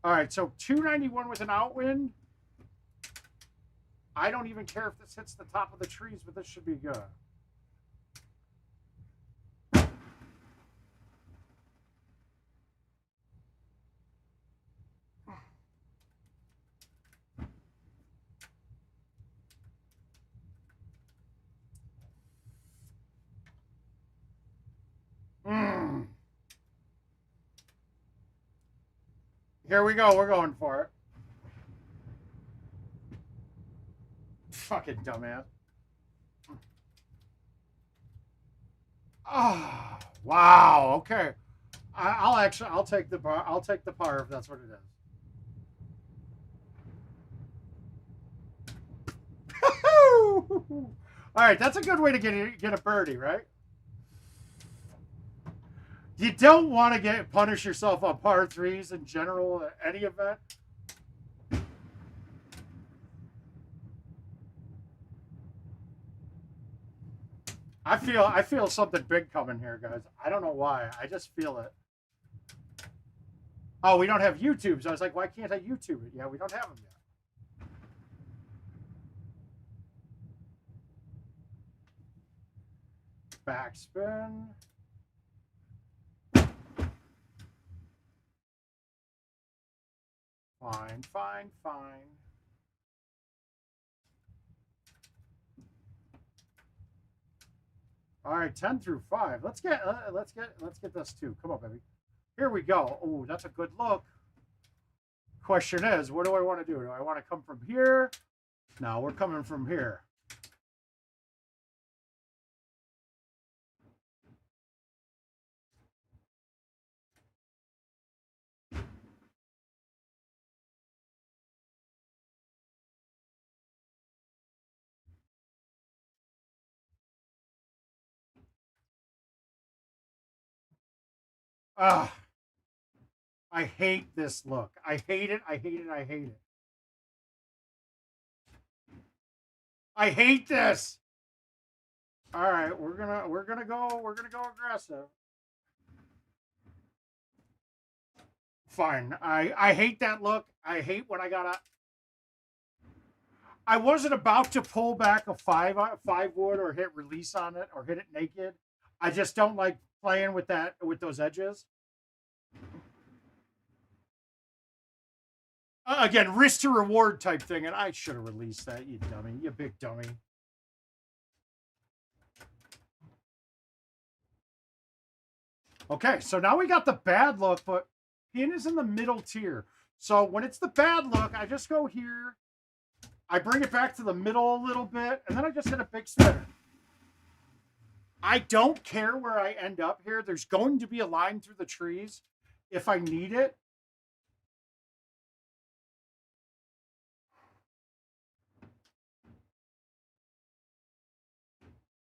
All right, so 291 with an outwind. I don't even care if this hits the top of the trees, but this should be good. Here we go. We're going for it. Fucking dumbass. Oh, wow. Okay. I'll take the bar. I'll take the par if that's what it is. All right, that's a good way to get a birdie, right? You don't want to punish yourself on par threes in general at any event. I feel something big coming here, guys. I don't know why. I just feel it. Oh, we don't have YouTube. So I was like, why can't I YouTube it? Yeah, we don't have them yet. Backspin. Fine, fine, fine. All right, 10 through 5. Let's get this too. Come on, baby. Here we go. Oh, that's a good look. Question is, what do I want to do? Do I want to come from here? No, we're coming from here. Ah, I hate this look. I hate it. I hate it. I hate it. I hate this. All right, we're gonna go aggressive. Fine. I hate that look. I hate when I gotta. I wasn't about to pull back a five wood or hit release on it or hit it naked. I just don't like playing with those edges. Again, risk to reward type thing, and I should have released that, you dummy, you big dummy. Okay, so now we got the bad look, but pin is in the middle tier. So when it's the bad look, I just go here, I bring it back to the middle a little bit, and then I just hit a big spinner. I don't care where I end up here. There's going to be a line through the trees if I need it.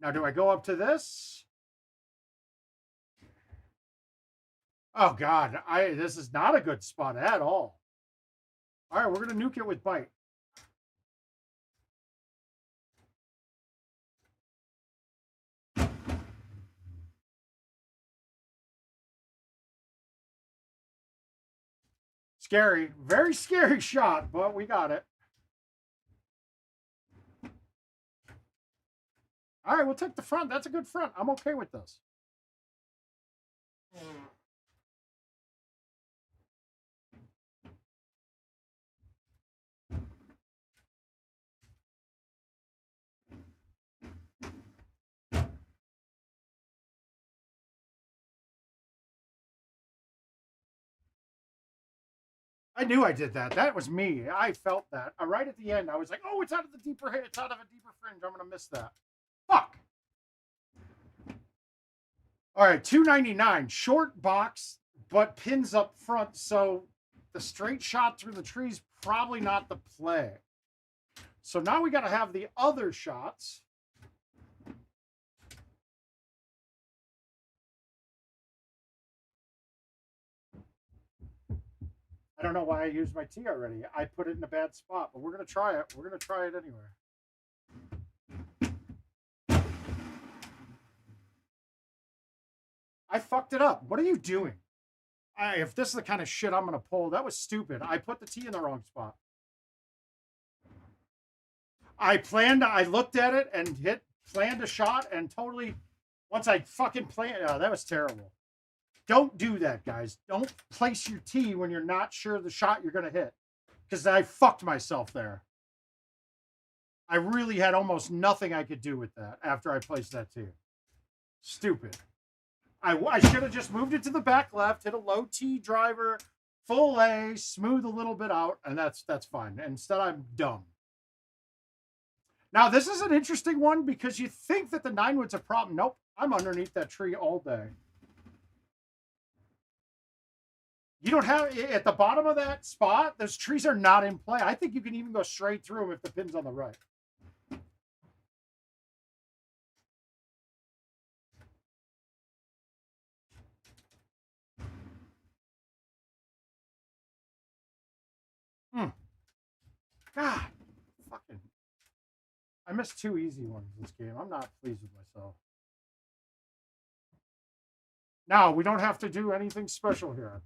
Now, do I go up to this? Oh, God. This is not a good spot at all. All right, we're going to nuke it with bite. Scary. Very scary shot, but we got it. All right, we'll take the front. That's a good front. I'm okay with this. I knew I did that. That was me. I felt that. Right at the end, I was like, oh, it's out of the deeper hit. It's out of a deeper fringe. I'm going to miss that. Fuck. All right, $2.99. Short box, but pins up front. So the straight shot through the trees, probably not the play. So now we got to have the other shots. I don't know why I used my tee already. I put it in a bad spot, but we're going to try it. We're going to try it anyway. I fucked it up. What are you doing? If this is the kind of shit I'm going to pull, that was stupid. I put the tee in the wrong spot. I looked at it and planned a shot and totally, once I fucking planned, that was terrible. Don't do that, guys. Don't place your tee when you're not sure the shot you're going to hit. Because I fucked myself there. I really had almost nothing I could do with that after I placed that tee. Stupid. I should have just moved it to the back left, hit a low tee driver, full A, smooth a little bit out, and that's fine. Instead, I'm dumb. Now, this is an interesting one because you think that the 9-wood's a problem. Nope, I'm underneath that tree all day. You don't have, at the bottom of that spot, those trees are not in play. I think you can even go straight through them if the pin's on the right. God, fucking. I missed 2 easy ones this game. I'm not pleased with myself. Now, we don't have to do anything special here.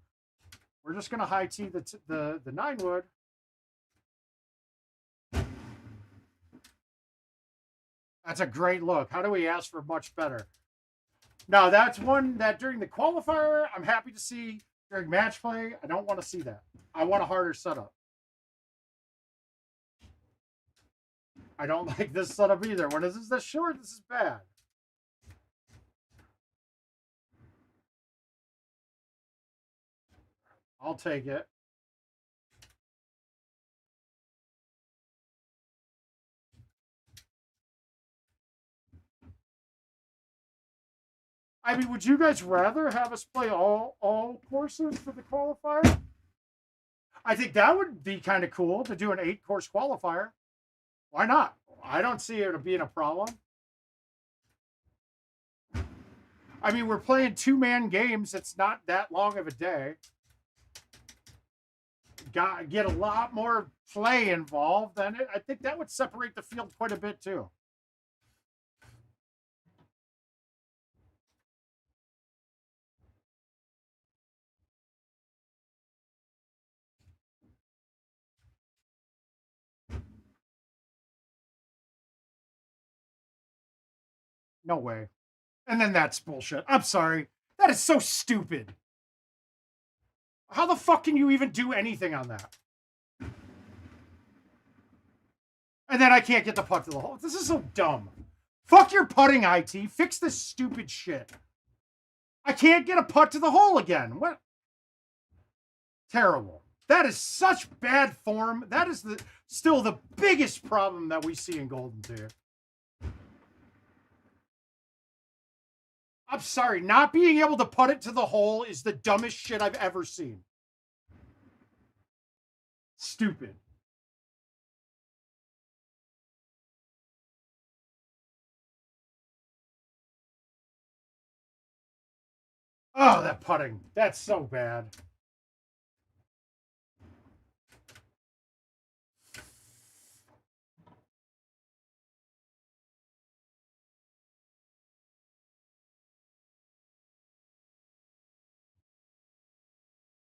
We're just going to high tee the 9-wood. That's a great look. How do we ask for much better? Now, that's one that during the qualifier, I'm happy to see. During match play, I don't want to see that. I want a harder setup. I don't like this setup either. When this is this short, this is bad. I'll take it. I mean, would you guys rather have us play all courses for the qualifier? I think that would be kind of cool to do an 8-course qualifier. Why not? I don't see it being a problem. I mean, we're playing 2-man games. It's not that long of a day. Get a lot more play involved, and I think that would separate the field quite a bit too. No way. And then that's bullshit. I'm sorry. That is so stupid. How the fuck can you even do anything on that? And then I can't get the putt to the hole. This is so dumb. Fuck your putting, IT. Fix this stupid shit. I can't get a putt to the hole again. What? Terrible. That is such bad form. That is still the biggest problem that we see in GoldenTeeTV. I'm sorry, not being able to put it to the hole is the dumbest shit I've ever seen. Stupid. Oh, that putting. That's so bad.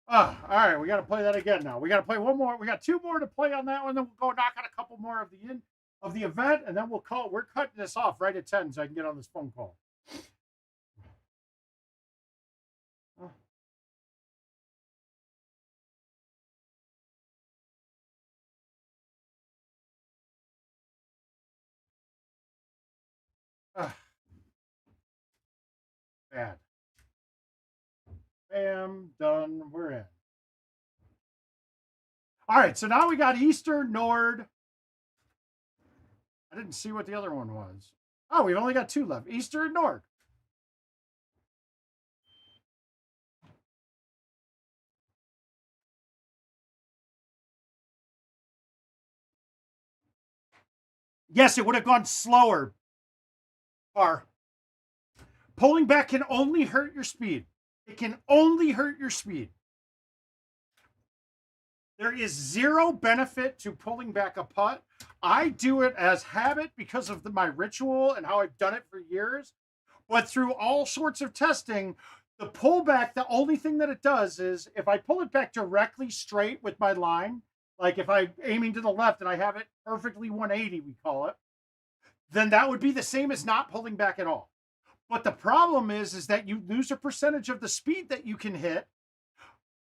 Oh, all right, we got to play that again now. We got to play one more. We got 2 more to play on that one. Then we'll go knock out a couple more of the of the event, and then we're cutting this off right at 10 so I can get on this phone call. Bad. Bam, done, we're in. All right, so now we got Easter, Nord. I didn't see what the other one was. Oh, we've only got 2 left. Easter and Nord. Yes, it would have gone slower. Par. Pulling back can only hurt your speed. It can only hurt your speed. There is zero benefit to pulling back a putt. I do it as habit because of my ritual and how I've done it for years. But through all sorts of testing, the pullback, the only thing that it does is if I pull it back directly straight with my line, like if I'm aiming to the left and I have it perfectly 180, we call it, then that would be the same as not pulling back at all. But the problem is that you lose a percentage of the speed that you can hit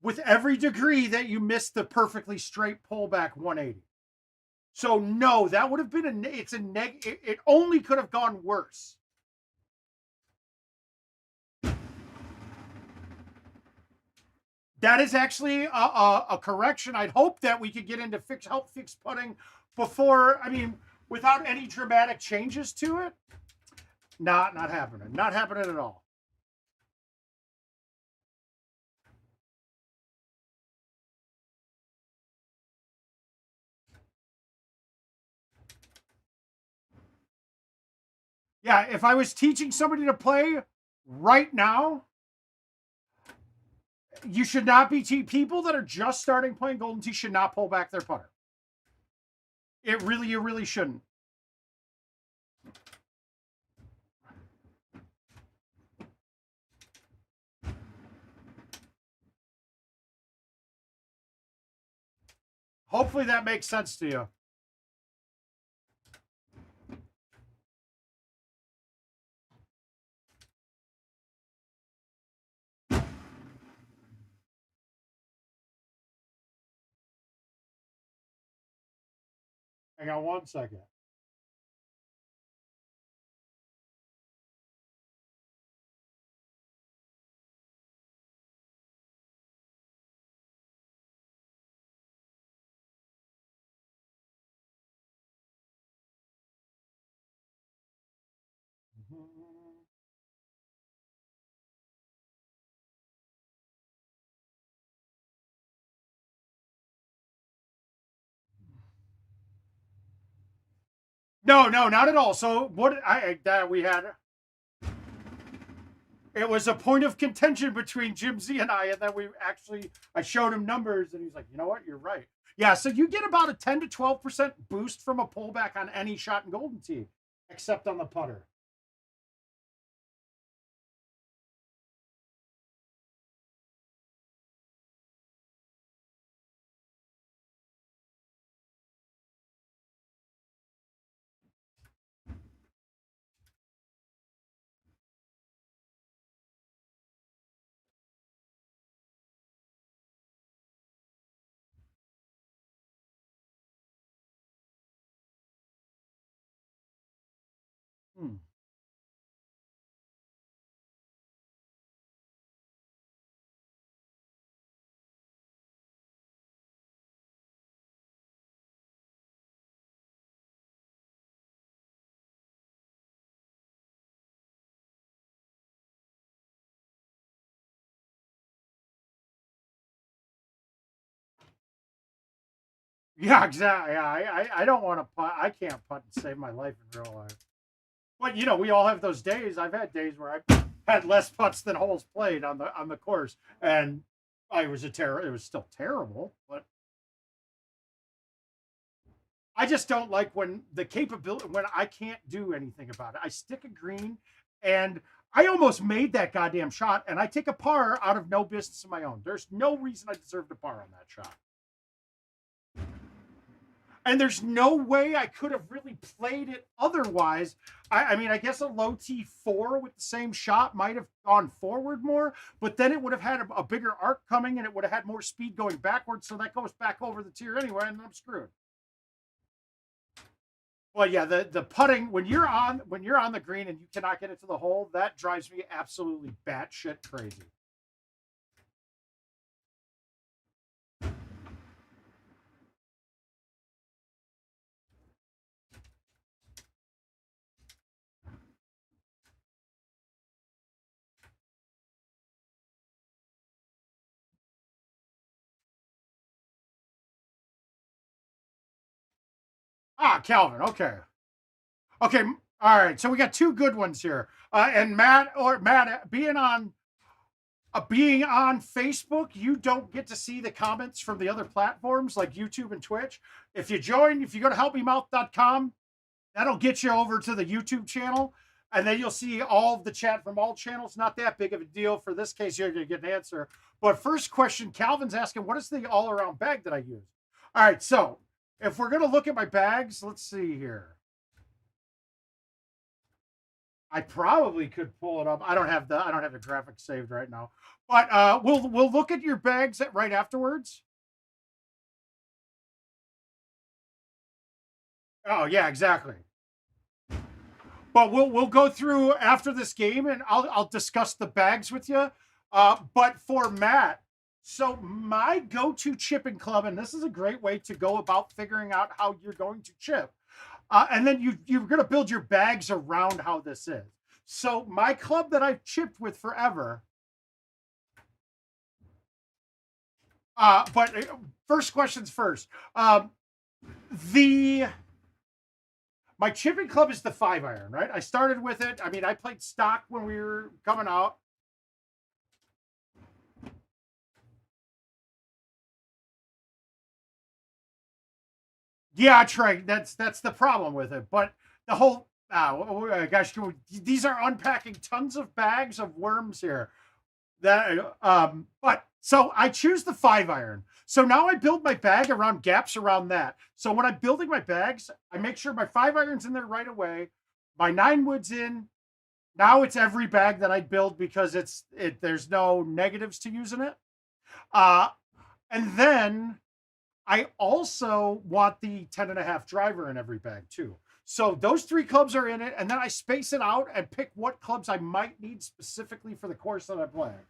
with every degree that you miss the perfectly straight pullback 180. So no, that would have been it only could have gone worse. That is actually a correction. I'd hope that we could get into help fix putting before, without any dramatic changes to it. Not happening. Not happening at all. Yeah, if I was teaching somebody to play right now, you should not be people that are just starting playing Golden Tee should not pull back their putter. You really shouldn't. Hopefully that makes sense to you. Hang on 1 second. No, not at all. So what we had, it was a point of contention between Jim Z and I, and then I showed him numbers, and he's like, you know what, you're right. Yeah, so you get about a 10 to 12% boost from a pullback on any shot in Golden Tee, except on the putter. Yeah, exactly. Yeah, I don't want to putt. I can't putt and save my life in real life. But we all have those days. I've had days where I had less putts than holes played on the course, and it was still terrible. But I just don't like when I can't do anything about it. I stick a green, and I almost made that goddamn shot, and I take a par out of no business of my own. There's no reason I deserved a par on that shot. And there's no way I could have really played it otherwise. I mean, I guess a low T4 with the same shot might have gone forward more, but then it would have had a bigger arc coming and it would have had more speed going backwards. So that goes back over the tier anyway, and I'm screwed. Well, yeah, the putting when you're on the green and you cannot get it to the hole, that drives me absolutely batshit crazy. Ah, Calvin. Okay. Okay. All right. So we got two good ones here. And Matt being on Facebook, you don't get to see the comments from the other platforms like YouTube and Twitch. If you go to helpmemouth.com, that'll get you over to the YouTube channel. And then you'll see all of the chat from all channels. Not that big of a deal. For this case, you're going to get an answer. But first question, Calvin's asking, what is the all-around bag that I use? All right. So if we're going to look at my bags, let's see here. I probably could pull it up. I don't have the graphics saved right now. But we'll look at your bags right afterwards. Oh yeah, exactly. But we'll go through after this game, and I'll discuss the bags with you. But for Matt, so my go-to chipping club, and this is a great way to go about figuring out how you're going to chip. And then you're going to build your bags around how this is. So my club that I've chipped with forever. But first questions first. My chipping club is the 5-iron, right? I started with it. I mean, I played stock when we were coming out. Yeah, Trey, that's the problem with it. But the whole gosh, these are unpacking tons of bags of worms here. But so I choose the 5-iron. So now I build my bag around gaps around that. So when I'm building my bags, I make sure my 5-iron's in there right away. My 9-wood's in. Now it's every bag that I build because there's no negatives to using it. And then I also want the 10.5 driver in every bag too. So those 3 clubs are in it, and then I space it out and pick what clubs I might need specifically for the course that I'm playing.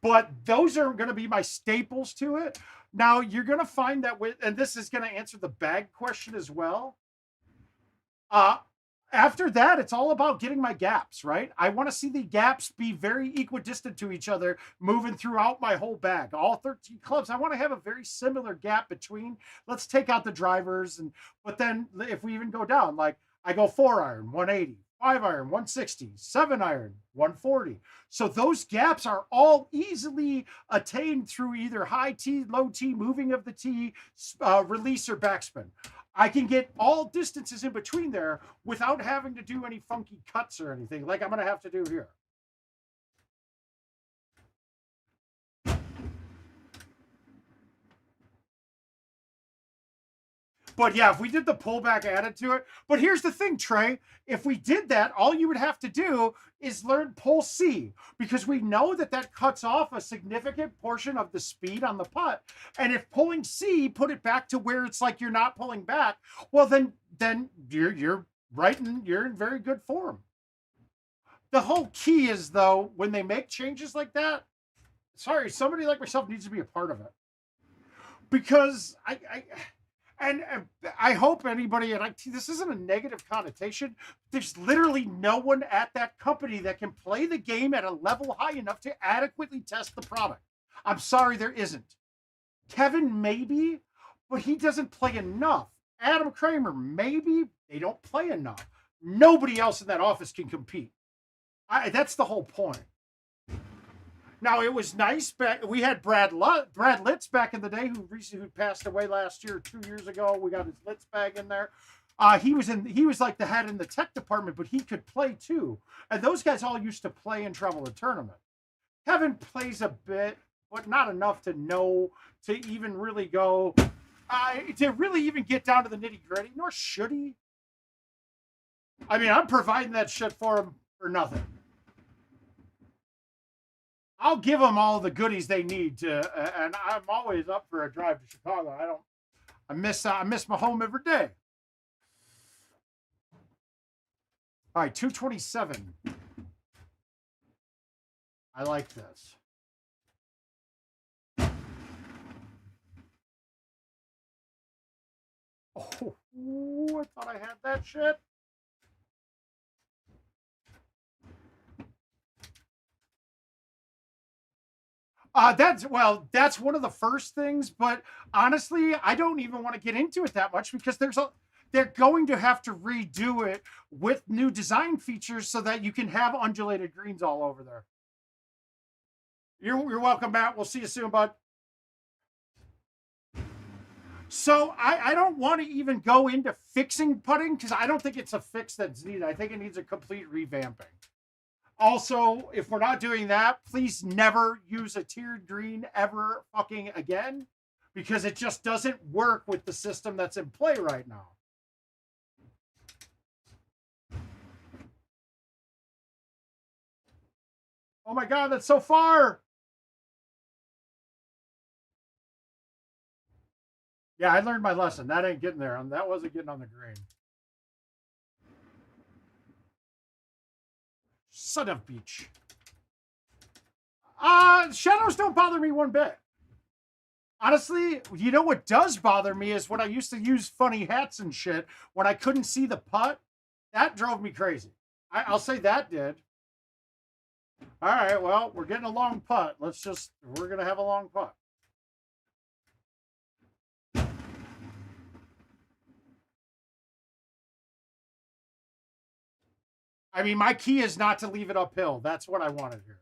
But those are going to be my staples to it. Now you're going to find that and this is going to answer the bag question as well. After that, it's all about getting my gaps, right? I want to see the gaps be very equidistant to each other, moving throughout my whole bag. All 13 clubs, I want to have a very similar gap between. Let's take out the drivers, but then if we even go down, like I go 4-iron, 180, 5-iron, 160, 7-iron, 140. So those gaps are all easily attained through either high T, low T, moving of the T, release, or backspin. I can get all distances in between there without having to do any funky cuts or anything like I'm going to have to do here. But yeah, if we did the pullback added to it. But here's the thing, Trey. If we did that, all you would have to do is learn pull C, because we know that cuts off a significant portion of the speed on the putt. And if pulling C put it back to where it's like you're not pulling back, well, then you're in very good form. The whole key is, though, when they make changes like that, sorry, somebody like myself needs to be a part of it. Because I hope anybody, and this isn't a negative connotation, there's literally no one at that company that can play the game at a level high enough to adequately test the product. I'm sorry, there isn't. Kevin, maybe, but he doesn't play enough. Adam Kramer, maybe, they don't play enough. Nobody else in that office can compete. That's the whole point. Now, it was nice. We had Brad Litz back in the day, who passed away last year, 2 years ago. We got his Litz bag in there. He was like the head in the tech department, but he could play too. And those guys all used to play and travel a tournament. Kevin plays a bit, but not enough to know to even really go, to really even get down to the nitty gritty, nor should he. I mean, I'm providing that shit for him for nothing. I'll give them all the goodies they need to, and I'm always up for a drive to Chicago. I miss my home every day. All right, 227. I like this. Oh, I thought I had that shit. That's one of the first things, but honestly, I don't even want to get into it that much because they're going to have to redo it with new design features so that you can have undulated greens all over there. You're welcome, Matt. We'll see you soon, bud. So I don't want to even go into fixing putting because I don't think it's a fix that's needed. I think it needs a complete revamping. Also, if we're not doing that, please never use a tiered green ever fucking again because it just doesn't work with the system that's in play right now. Oh my God, that's so far. Yeah, I learned my lesson. That ain't getting there. That wasn't getting on the green. Son of beach. Shadows don't bother me one bit. Honestly, you know what does bother me is when I used to use funny hats and shit when I couldn't see the putt. That drove me crazy. I'll say that did. All right, well, we're getting a long putt. We're going to have a long putt. I mean, my key is not to leave it uphill. That's what I wanted here.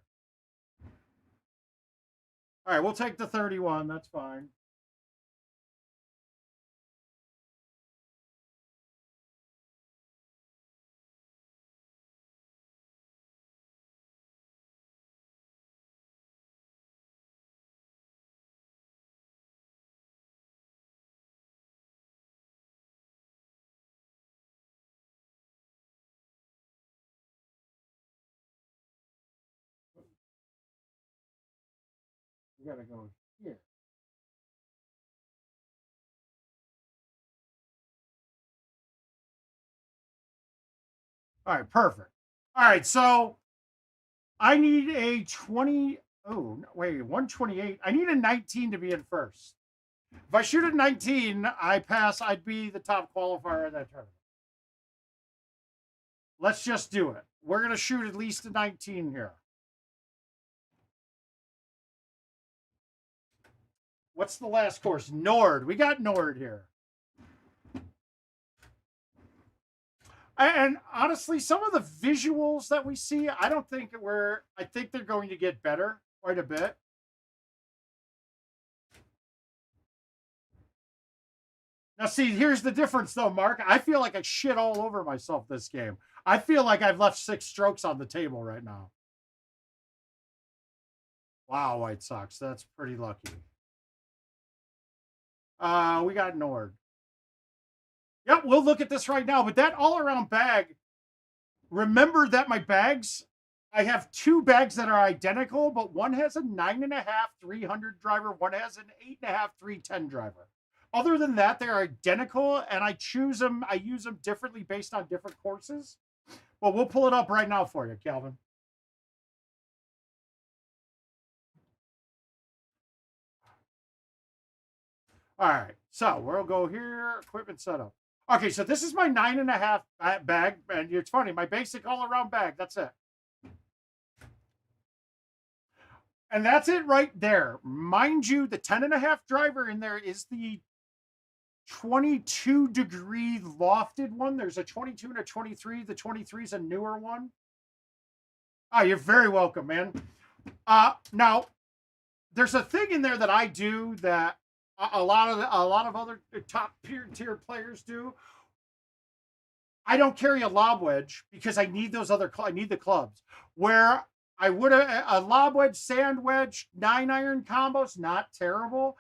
All right, we'll take the 31. That's fine. We got to go here. All right, perfect. All right, so I need a 20. Oh, wait, 128. I need a 19 to be in first. If I shoot at 19, I pass. I'd be the top qualifier in that tournament. Let's just do it. We're going to shoot at least a 19 here. What's the last course? Nord. We got Nord here. And honestly, some of the visuals that we see, I think they're going to get better quite a bit. Now, see, here's the difference, though, Mark. I feel like I shit all over myself this game. I feel like I've left 6 strokes on the table right now. Wow, White Sox. That's pretty lucky. We got Nord. Yep, we'll look at this right now. But that all-around bag, remember that my bags, I have 2 bags that are identical, but one has a 9.5 300 driver, one has an 8.5 310 driver. Other than that, they're identical, and I use them differently based on different courses. Well, we'll pull it up right now for you, Calvin. All right, so we'll go here, equipment setup. Okay, so this is my 9.5 bag, and it's funny, my basic all-around bag, that's it. And that's it right there. Mind you, the 10.5 driver in there is the 22-degree lofted one. There's a 22 and a 23. The 23 is a newer one. Oh, you're very welcome, man. Now, there's a thing in there that I do that a lot of other top tier players do. I don't carry a lob wedge because I need the clubs. Where I would a lob wedge, sand wedge, 9-iron combos, not terrible.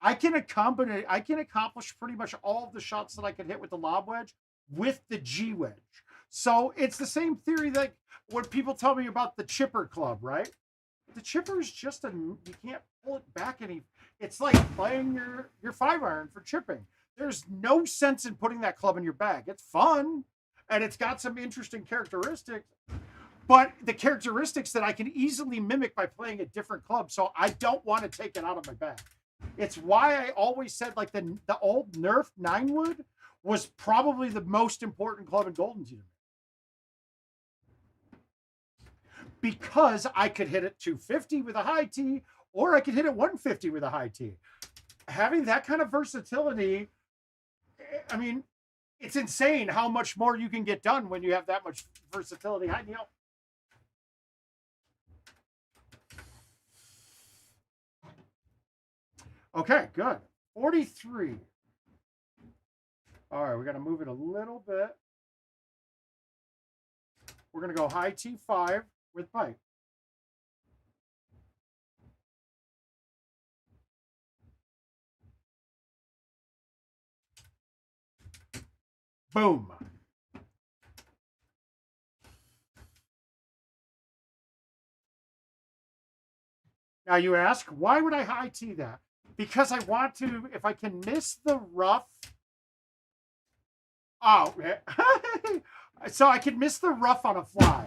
I can accomplish pretty much all of the shots that I can hit with the lob wedge with the G wedge. So it's the same theory that when people tell me about the chipper club, right? The chipper is just you can't pull it back any. It's like playing your 5-iron for chipping. There's no sense in putting that club in your bag. It's fun and it's got some interesting characteristics, but the characteristics that I can easily mimic by playing a different club. So I don't want to take it out of my bag. It's why I always said like the old Nerf 9-wood was probably the most important club in Golden Tee, because I could hit it 250 with a high tee, or I could hit it 150 with a high tee. Having that kind of versatility, I mean, it's insane how much more you can get done when you have that much versatility. Hi, Neil. Okay, good. 43. All right, we got to move it a little bit. We're going to go high T5 with pipe. Boom. Now you ask, why would I high tee that? Because I want to, if I can miss the rough. Oh, so I can miss the rough on a fly.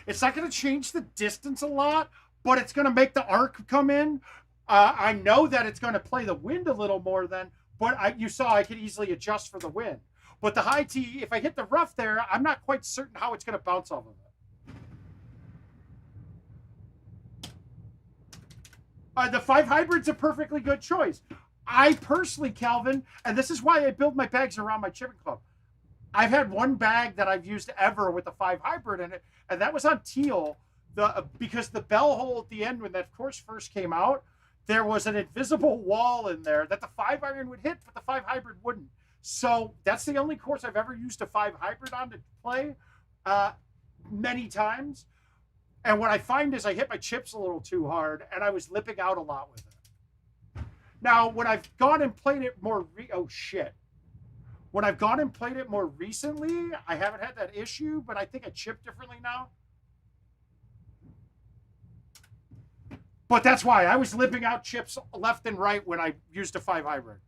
It's not going to change the distance a lot, but it's going to make the arc come in. I know that it's going to play the wind a little more than, but you saw I could easily adjust for the wind. But the high tee, if I hit the rough there, I'm not quite certain how it's going to bounce off of it. The 5 hybrid's a perfectly good choice. I personally, Calvin, and this is why I build my bags around my chipping club. I've had one bag that I've used ever with a 5 hybrid in it, and that was on teal. Because the bell hole at the end when that course first came out, there was an invisible wall in there that the 5-iron would hit, but the 5 hybrid wouldn't. So that's the only course I've ever used a 5 hybrid on to play many times. And what I find is I hit my chips a little too hard, and I was lipping out a lot with it. Now, when I've gone and played it more, when I've gone and played it more recently, I haven't had that issue, but I think I chip differently now. But that's why I was lipping out chips left and right when I used a 5 hybrid.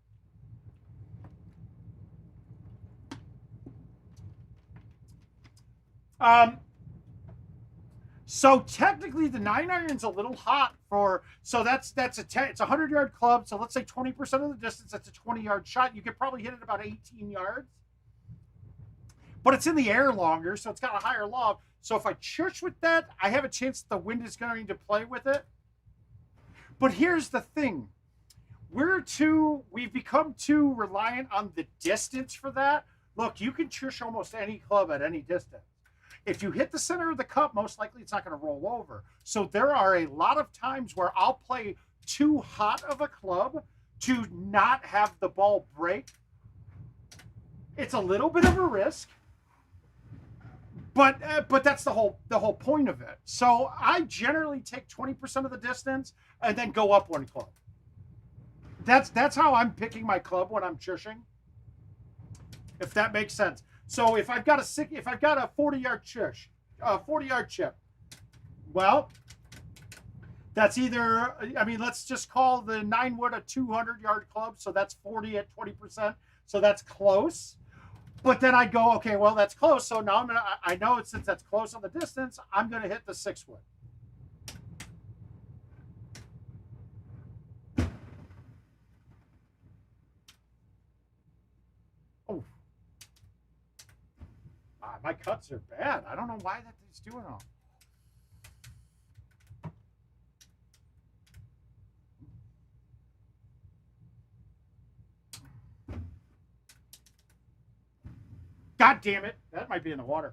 So technically the 9-iron's a little hot so it's a 100-yard club. So let's say 20% of the distance, that's a 20-yard shot. You could probably hit it about 18 yards, but it's in the air longer. So it's got a higher lob. So if I church with that, I have a chance that the wind is going to play with it. But here's the thing. We've become too reliant on the distance for that. Look, you can chush almost any club at any distance. If you hit the center of the cup, most likely it's not going to roll over. So there are a lot of times where I'll play too hot of a club to not have the ball break. It's a little bit of a risk, but that's the whole point of it. So I generally take 20% of the distance and then go up one club. That's how I'm picking my club when I'm chushing, if that makes sense. So if I've got a 40-yard chush, 40-yard chip, well, that's either, let's just call the 9-wood a 200-yard club. So that's 40 at 20%. So that's close. But then I go, okay, well, that's close. So now I know since that's close on the distance, I'm going to hit the 6-wood. My cuts are bad. I don't know why he's doing all. God damn it. That might be in the water.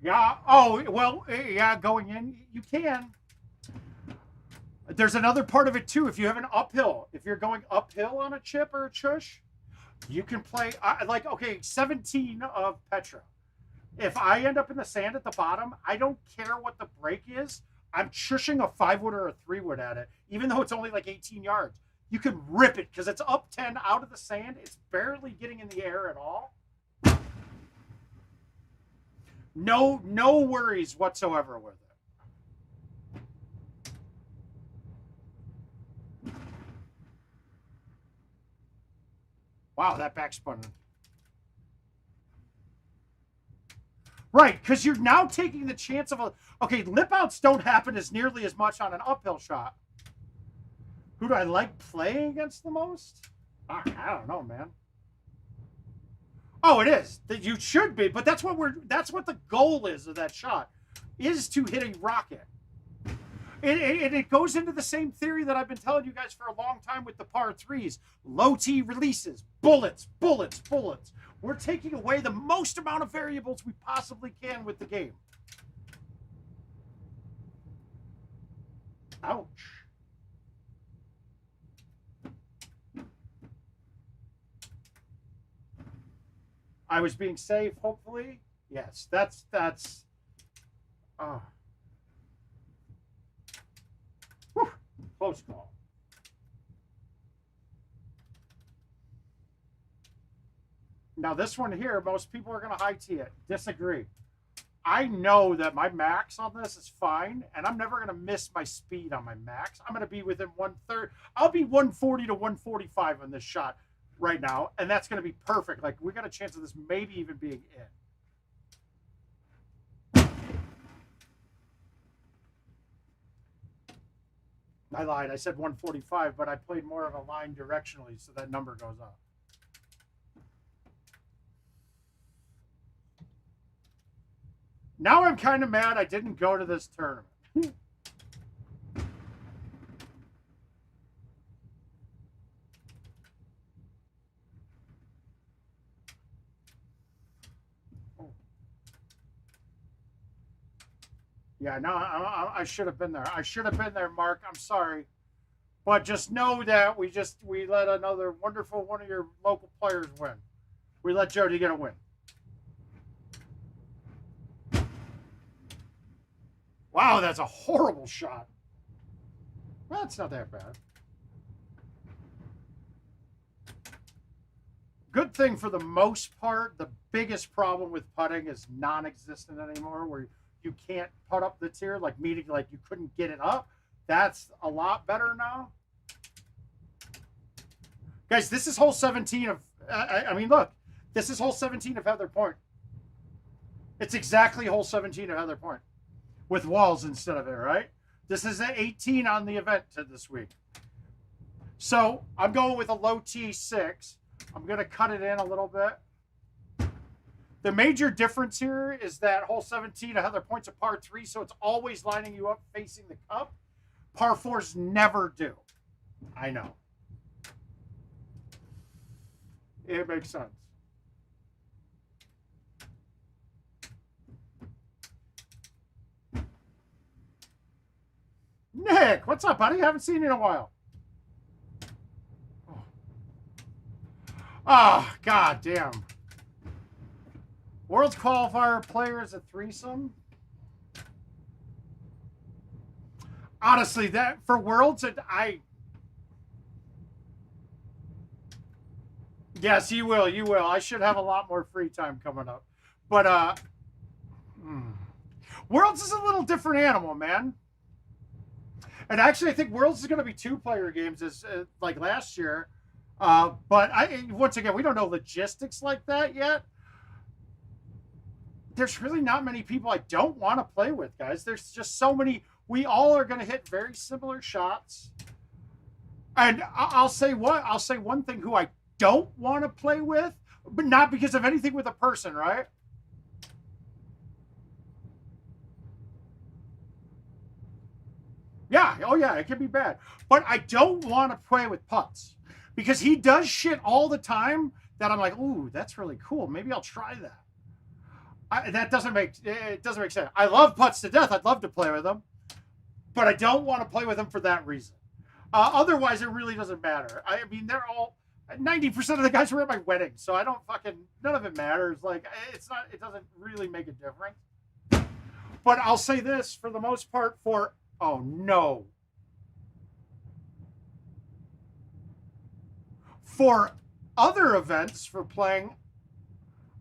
Yeah. Oh, well, yeah, going in, you can. There's another part of it, too. If you have an uphill, if you're going uphill on a chip or a chush, you can play, 17 of Petra. If I end up in the sand at the bottom, I don't care what the break is. I'm shushing a 5-wood or a 3-wood at it, even though it's only like 18 yards. You can rip it because it's up 10 out of the sand. It's barely getting in the air at all. No worries whatsoever with it. Wow, that backspun. Right, because you're now taking the chance of a... Okay, lip outs don't happen as nearly as much on an uphill shot. Who do I like playing against the most? I don't know, man. Oh, it is. You should be, but that's what the goal is of that shot, is to hit a rocket. It goes into the same theory that I've been telling you guys for a long time with the par 3s. Low tee releases, bullets, bullets, bullets. We're taking away the most amount of variables we possibly can with the game. Ouch. I was being safe, hopefully. Yes, that's whew, close call. Now this one here, most people are going to high tee it. Disagree. I know that my max on this is fine, and I'm never going to miss my speed on my max. I'm going to be within 130. I'll be 140 to 145 on this shot right now, and that's going to be perfect. Like, we got a chance of this maybe even being in. I lied. I said 145, but I played more of a line directionally, so that number goes up. Now I'm kind of mad I didn't go to this tournament. Yeah, no, I should have been there. I should have been there, Mark. I'm sorry. But just know that we let another wonderful one of your local players win. We let Jody get a win. Wow, that's a horrible shot. Well, it's not that bad. Good thing for the most part, the biggest problem with putting is non-existent anymore, where you can't putt up the tier, like meaning like you couldn't get it up. That's a lot better now. Guys, this is hole 17 of, I mean, look, this is hole 17 of Heather Point. It's exactly hole 17 of Heather Point with walls instead of it, right? This is an 18 on the event this week. So I'm going with a low T6. I'm going to cut it in a little bit. The major difference here is that hole 17 of Heather Point's a par 3, so it's always lining you up facing the cup. Par 4s never do. I know. It makes sense. Nick, what's up, buddy? Haven't seen you in a while. Oh, god damn. World's qualifier player is a threesome. Honestly, that for Worlds, yes, you will. You will. I should have a lot more free time coming up. But Worlds is a little different animal, man. And actually, I think Worlds is going to be 2-player games as like last year. But once again, we don't know logistics like that yet. There's really not many people I don't want to play with, guys. There's just so many. We all are going to hit very similar shots. And I'll say one thing who I don't want to play with, but not because of anything with a person, right? Yeah, oh yeah, it can be bad. But I don't want to play with putts because he does shit all the time that I'm like, ooh, that's really cool. Maybe I'll try that. It doesn't make sense. I love putts to death. I'd love to play with them, but I don't want to play with them for that reason. Otherwise, it really doesn't matter. I mean, they're all 90% of the guys were at my wedding, so I don't none of it matters. Like, it doesn't really make a difference. But I'll say this, for the most part, for Oh, no. For other events, for playing,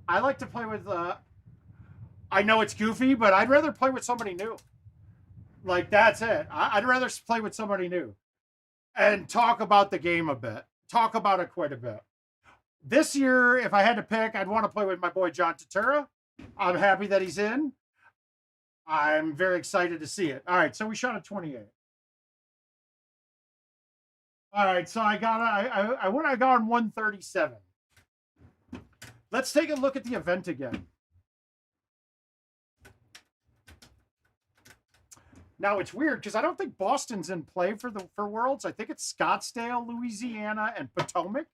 I like to play with, I know it's goofy, but I'd rather play with somebody new. Like, that's it. I'd rather play with somebody new and talk about the game a bit, talk about it quite a bit. This year, if I had to pick, I'd want to play with my boy John Tatera. I'm happy that he's in. I'm very excited to see it. All right, so we shot a 28. All right, so I got I got on 137. Let's take a look at the event again. Now it's weird because I don't think Boston's in play for Worlds. I think it's Scottsdale, Louisiana, and Potomac.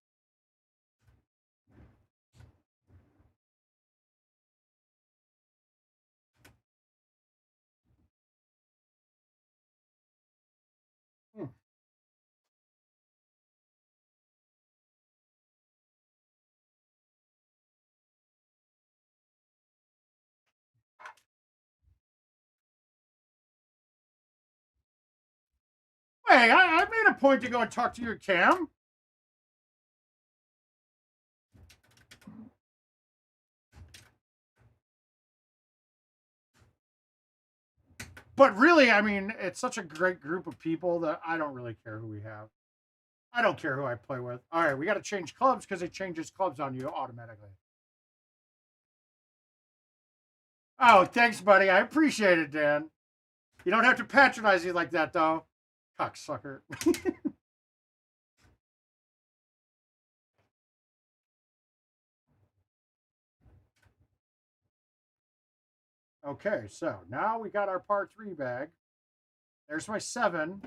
Hmm. Hey, I made a point to go and talk to your Cam. But really, I mean, it's such a great group of people that I don't really care who we have. I don't care who I play with. All right, we got to change clubs because it changes clubs on you automatically. Oh, thanks, buddy. I appreciate it, Dan. You don't have to patronize me like that, though. Cocksucker. Okay, so now we got our par 3 bag. There's my 7.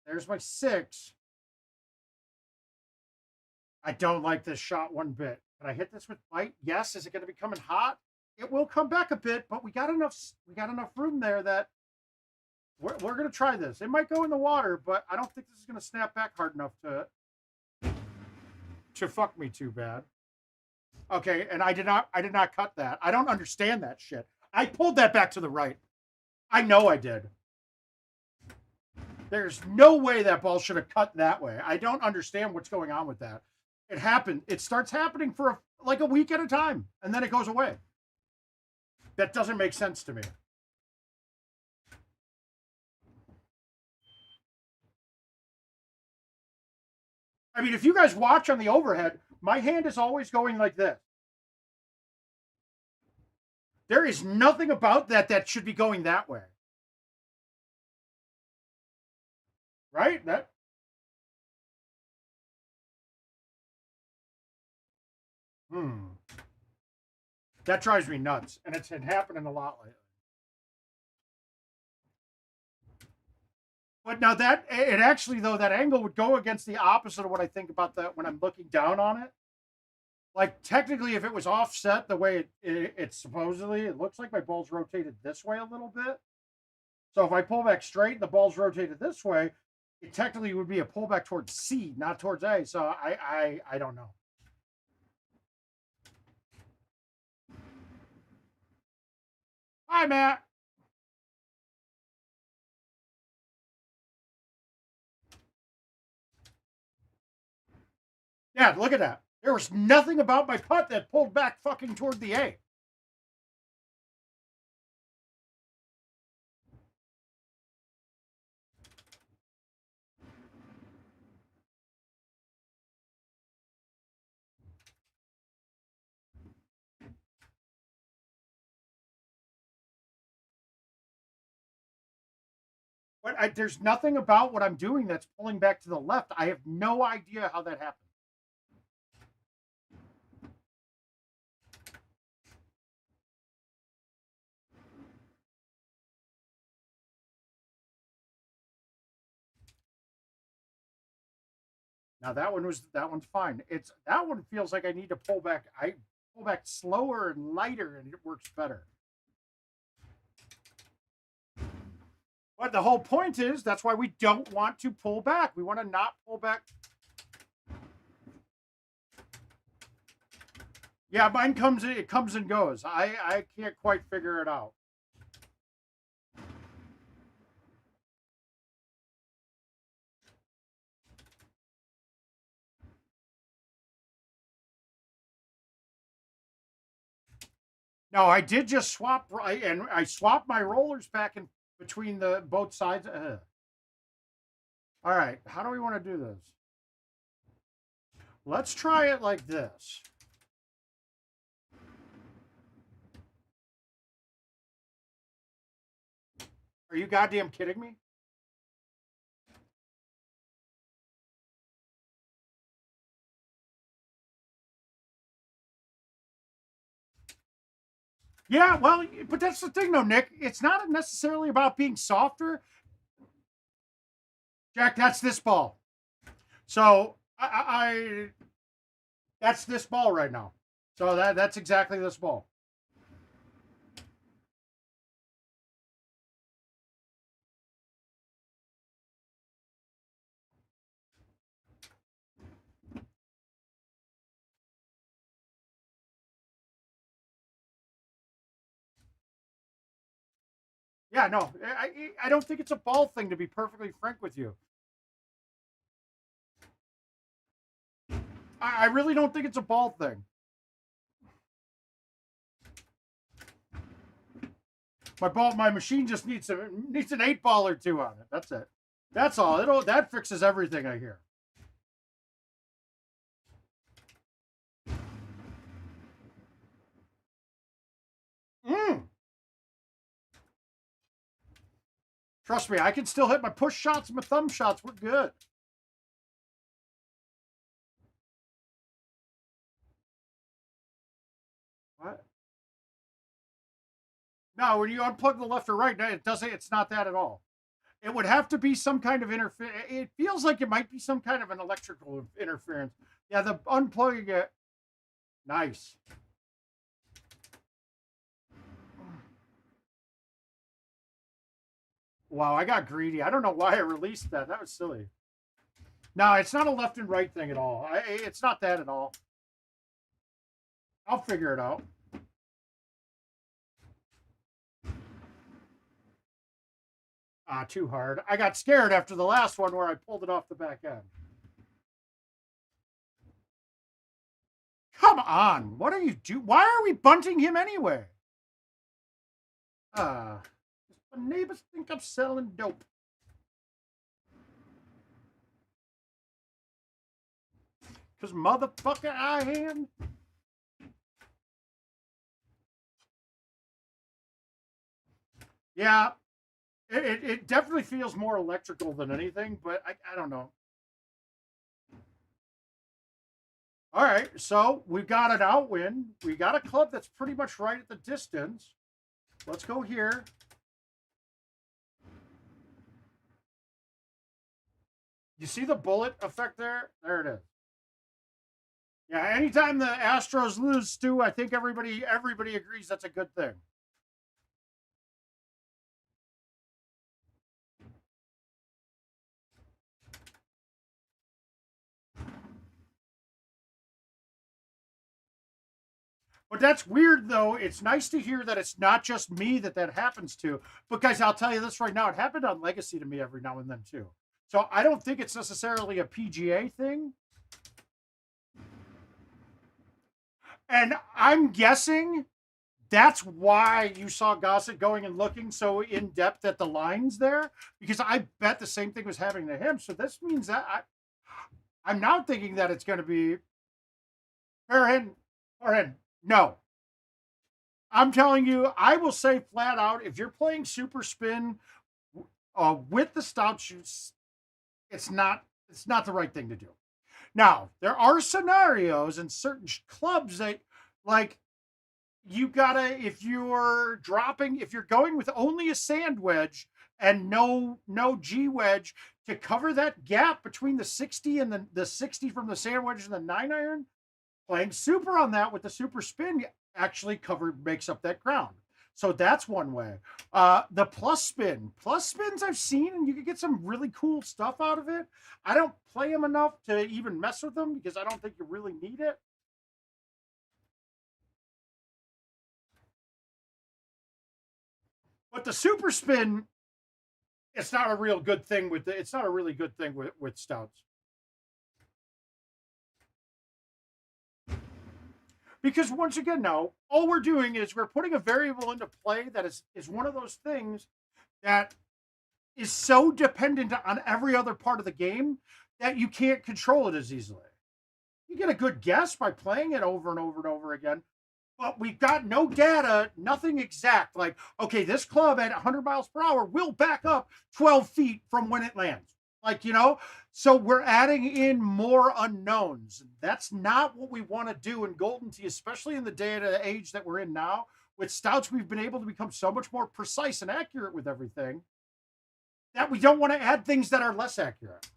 There's my 6. I don't like this shot one bit. Can I hit this with bite? Yes. Is it going to be coming hot? It will come back a bit, but we got enough room there that we're going to try this. It might go in the water, but I don't think this is going to snap back hard enough to fuck me too bad. Okay, and I did not cut that. I don't understand that shit. I pulled that back to the right. I know I did. There's no way that ball should have cut that way. I don't understand what's going on with that. It happened. It starts happening for like a week at a time, and then it goes away. That doesn't make sense to me. I mean, if you guys watch on the overhead, my hand is always going like this. There is nothing about that should be going that way. Right? That drives me nuts, and it's been happening a lot lately. But now that it actually though that angle would go against the opposite of what I think about that when I'm looking down on it. Like technically, if it was offset the way it's supposedly, it looks like my ball's rotated this way a little bit. So if I pull back straight and the ball's rotated this way, it technically would be a pullback towards C, not towards A. So I don't know. Hi, Matt. Yeah, look at that. There was nothing about my putt that pulled back fucking toward the A. But there's nothing about what I'm doing that's pulling back to the left. I have no idea how that happened. Now that one's fine. It's that one feels like I need to pull back. I pull back slower and lighter, and it works better. But the whole point is that's why we don't want to pull back. We want to not pull back. Yeah, mine comes and goes. I can't quite figure it out. No, I did just swap, and I swapped my rollers back in between the both sides. All right, how do we want to do this? Let's try it like this. Are you goddamn kidding me? Yeah, well, but that's the thing, though, Nick. It's not necessarily about being softer. Jack, that's this ball. So I that's this ball right now. So that's exactly this ball. Yeah, no, I don't think it's a ball thing, to be perfectly frank with you. I really don't think it's a ball thing. My machine just needs an 8-ball or two on it. That's it. That's all. That fixes everything, I hear. Trust me, I can still hit my push shots and my thumb shots. We're good. What? No, when you unplug the left or right, it doesn't. It's not that at all. It would have to be some kind of interference. It feels like it might be some kind of an electrical interference. Yeah, the unplugging it. Nice. Wow, I got greedy. I don't know why I released that. That was silly. No, it's not a left and right thing at all. It's not that at all. I'll figure it out. Too hard. I got scared after the last one where I pulled it off the back end. Come on. What are you doing? Why are we bunting him anyway? My neighbors think I'm selling dope. Because motherfucker I am. Yeah, it definitely feels more electrical than anything, but I don't know. All right, so we've got an outwind. We got a club that's pretty much right at the distance. Let's go here. You see the bullet effect there? There it is. Yeah, anytime the Astros lose, Stu, I think everybody agrees that's a good thing. But that's weird, though. It's nice to hear that it's not just me that happens to. Because I'll tell you this right now, it happened on Legacy to me every now and then, too. So I don't think it's necessarily a PGA thing. And I'm guessing that's why you saw Gossett going and looking so in depth at the lines there, because I bet the same thing was happening to him. So this means that I'm now thinking that it's going to be Fairhead. No, I'm telling you, I will say flat out, if you're playing super spin with the stout shoots, it's not the right thing to do. Now, there are scenarios in certain clubs that, like, you gotta, if you're going with only a sand wedge and no G wedge to cover that gap between the 60 and the 60 from the sand wedge and the 9-iron, playing super on that with the super spin actually makes up that ground. So that's one way. The plus spins I've seen, and you can get some really cool stuff out of it. I don't play them enough to even mess with them because I don't think you really need it. But the super spin, it's not a real good thing it's not a really good thing with stouts. Because once again, now, all we're doing is we're putting a variable into play that is one of those things that is so dependent on every other part of the game that you can't control it as easily. You get a good guess by playing it over and over and over again, but we've got no data, nothing exact. Like, okay, this club at 100 miles per hour will back up 12 feet from when it lands. Like, so we're adding in more unknowns. That's not what we want to do in Golden Tee, especially in the day and age that we're in now. With stouts, we've been able to become so much more precise and accurate with everything that we don't want to add things that are less accurate.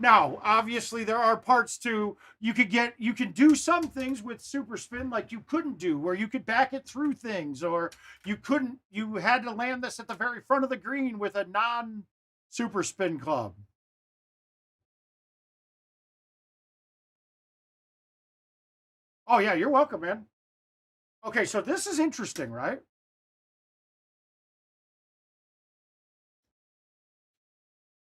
Now, obviously, there are parts to you can do some things with super spin like you couldn't do, where you could back it through things, or you had to land this at the very front of the green with a non-super spin club. Oh yeah, you're welcome, man. Okay, so this is interesting, right?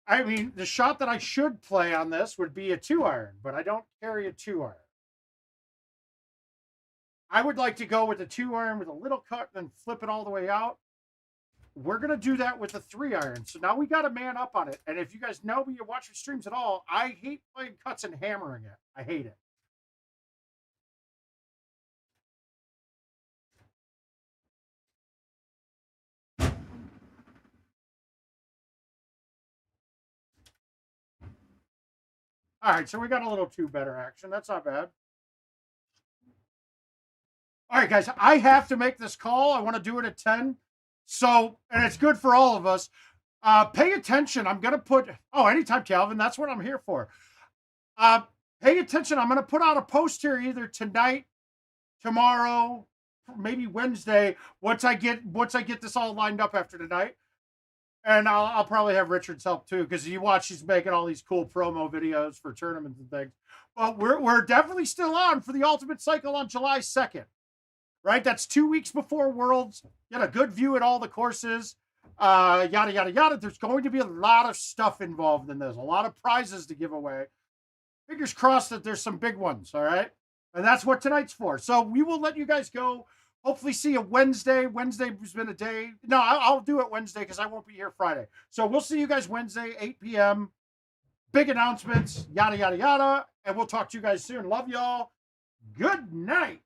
I mean, the shot that I should play on this would be a 2-iron, but I don't carry a 2-iron. I would like to go with a 2-iron with a little cut and then flip it all the way out. We're going to do that with a 3-iron. So now we got to man up on it. And if you guys know me, you watch your streams at all, I hate playing cuts and hammering it. I hate it. All right, so we got a little 2 better action. That's not bad. All right, guys, I have to make this call. I want to do it at 10. So, and it's good for all of us. Pay attention. I'm going to put, anytime, Calvin. That's what I'm here for. Pay attention. I'm going to put out a post here either tonight, tomorrow, maybe Wednesday, once I get this all lined up after tonight. And I'll probably have Richard's help too, because you watch, he's making all these cool promo videos for tournaments and things. But we're definitely still on for the Ultimate Cycle on July 2nd. Right? That's 2 weeks before Worlds. Get a good view at all the courses. Yada, yada, yada. There's going to be a lot of stuff involved in this. A lot of prizes to give away. Fingers crossed that there's some big ones, all right? And that's what tonight's for. So we will let you guys go. Hopefully see you Wednesday. Wednesday's been a day. No, I'll do it Wednesday because I won't be here Friday. So we'll see you guys Wednesday, 8 p.m. Big announcements, yada, yada, yada. And we'll talk to you guys soon. Love y'all. Good night.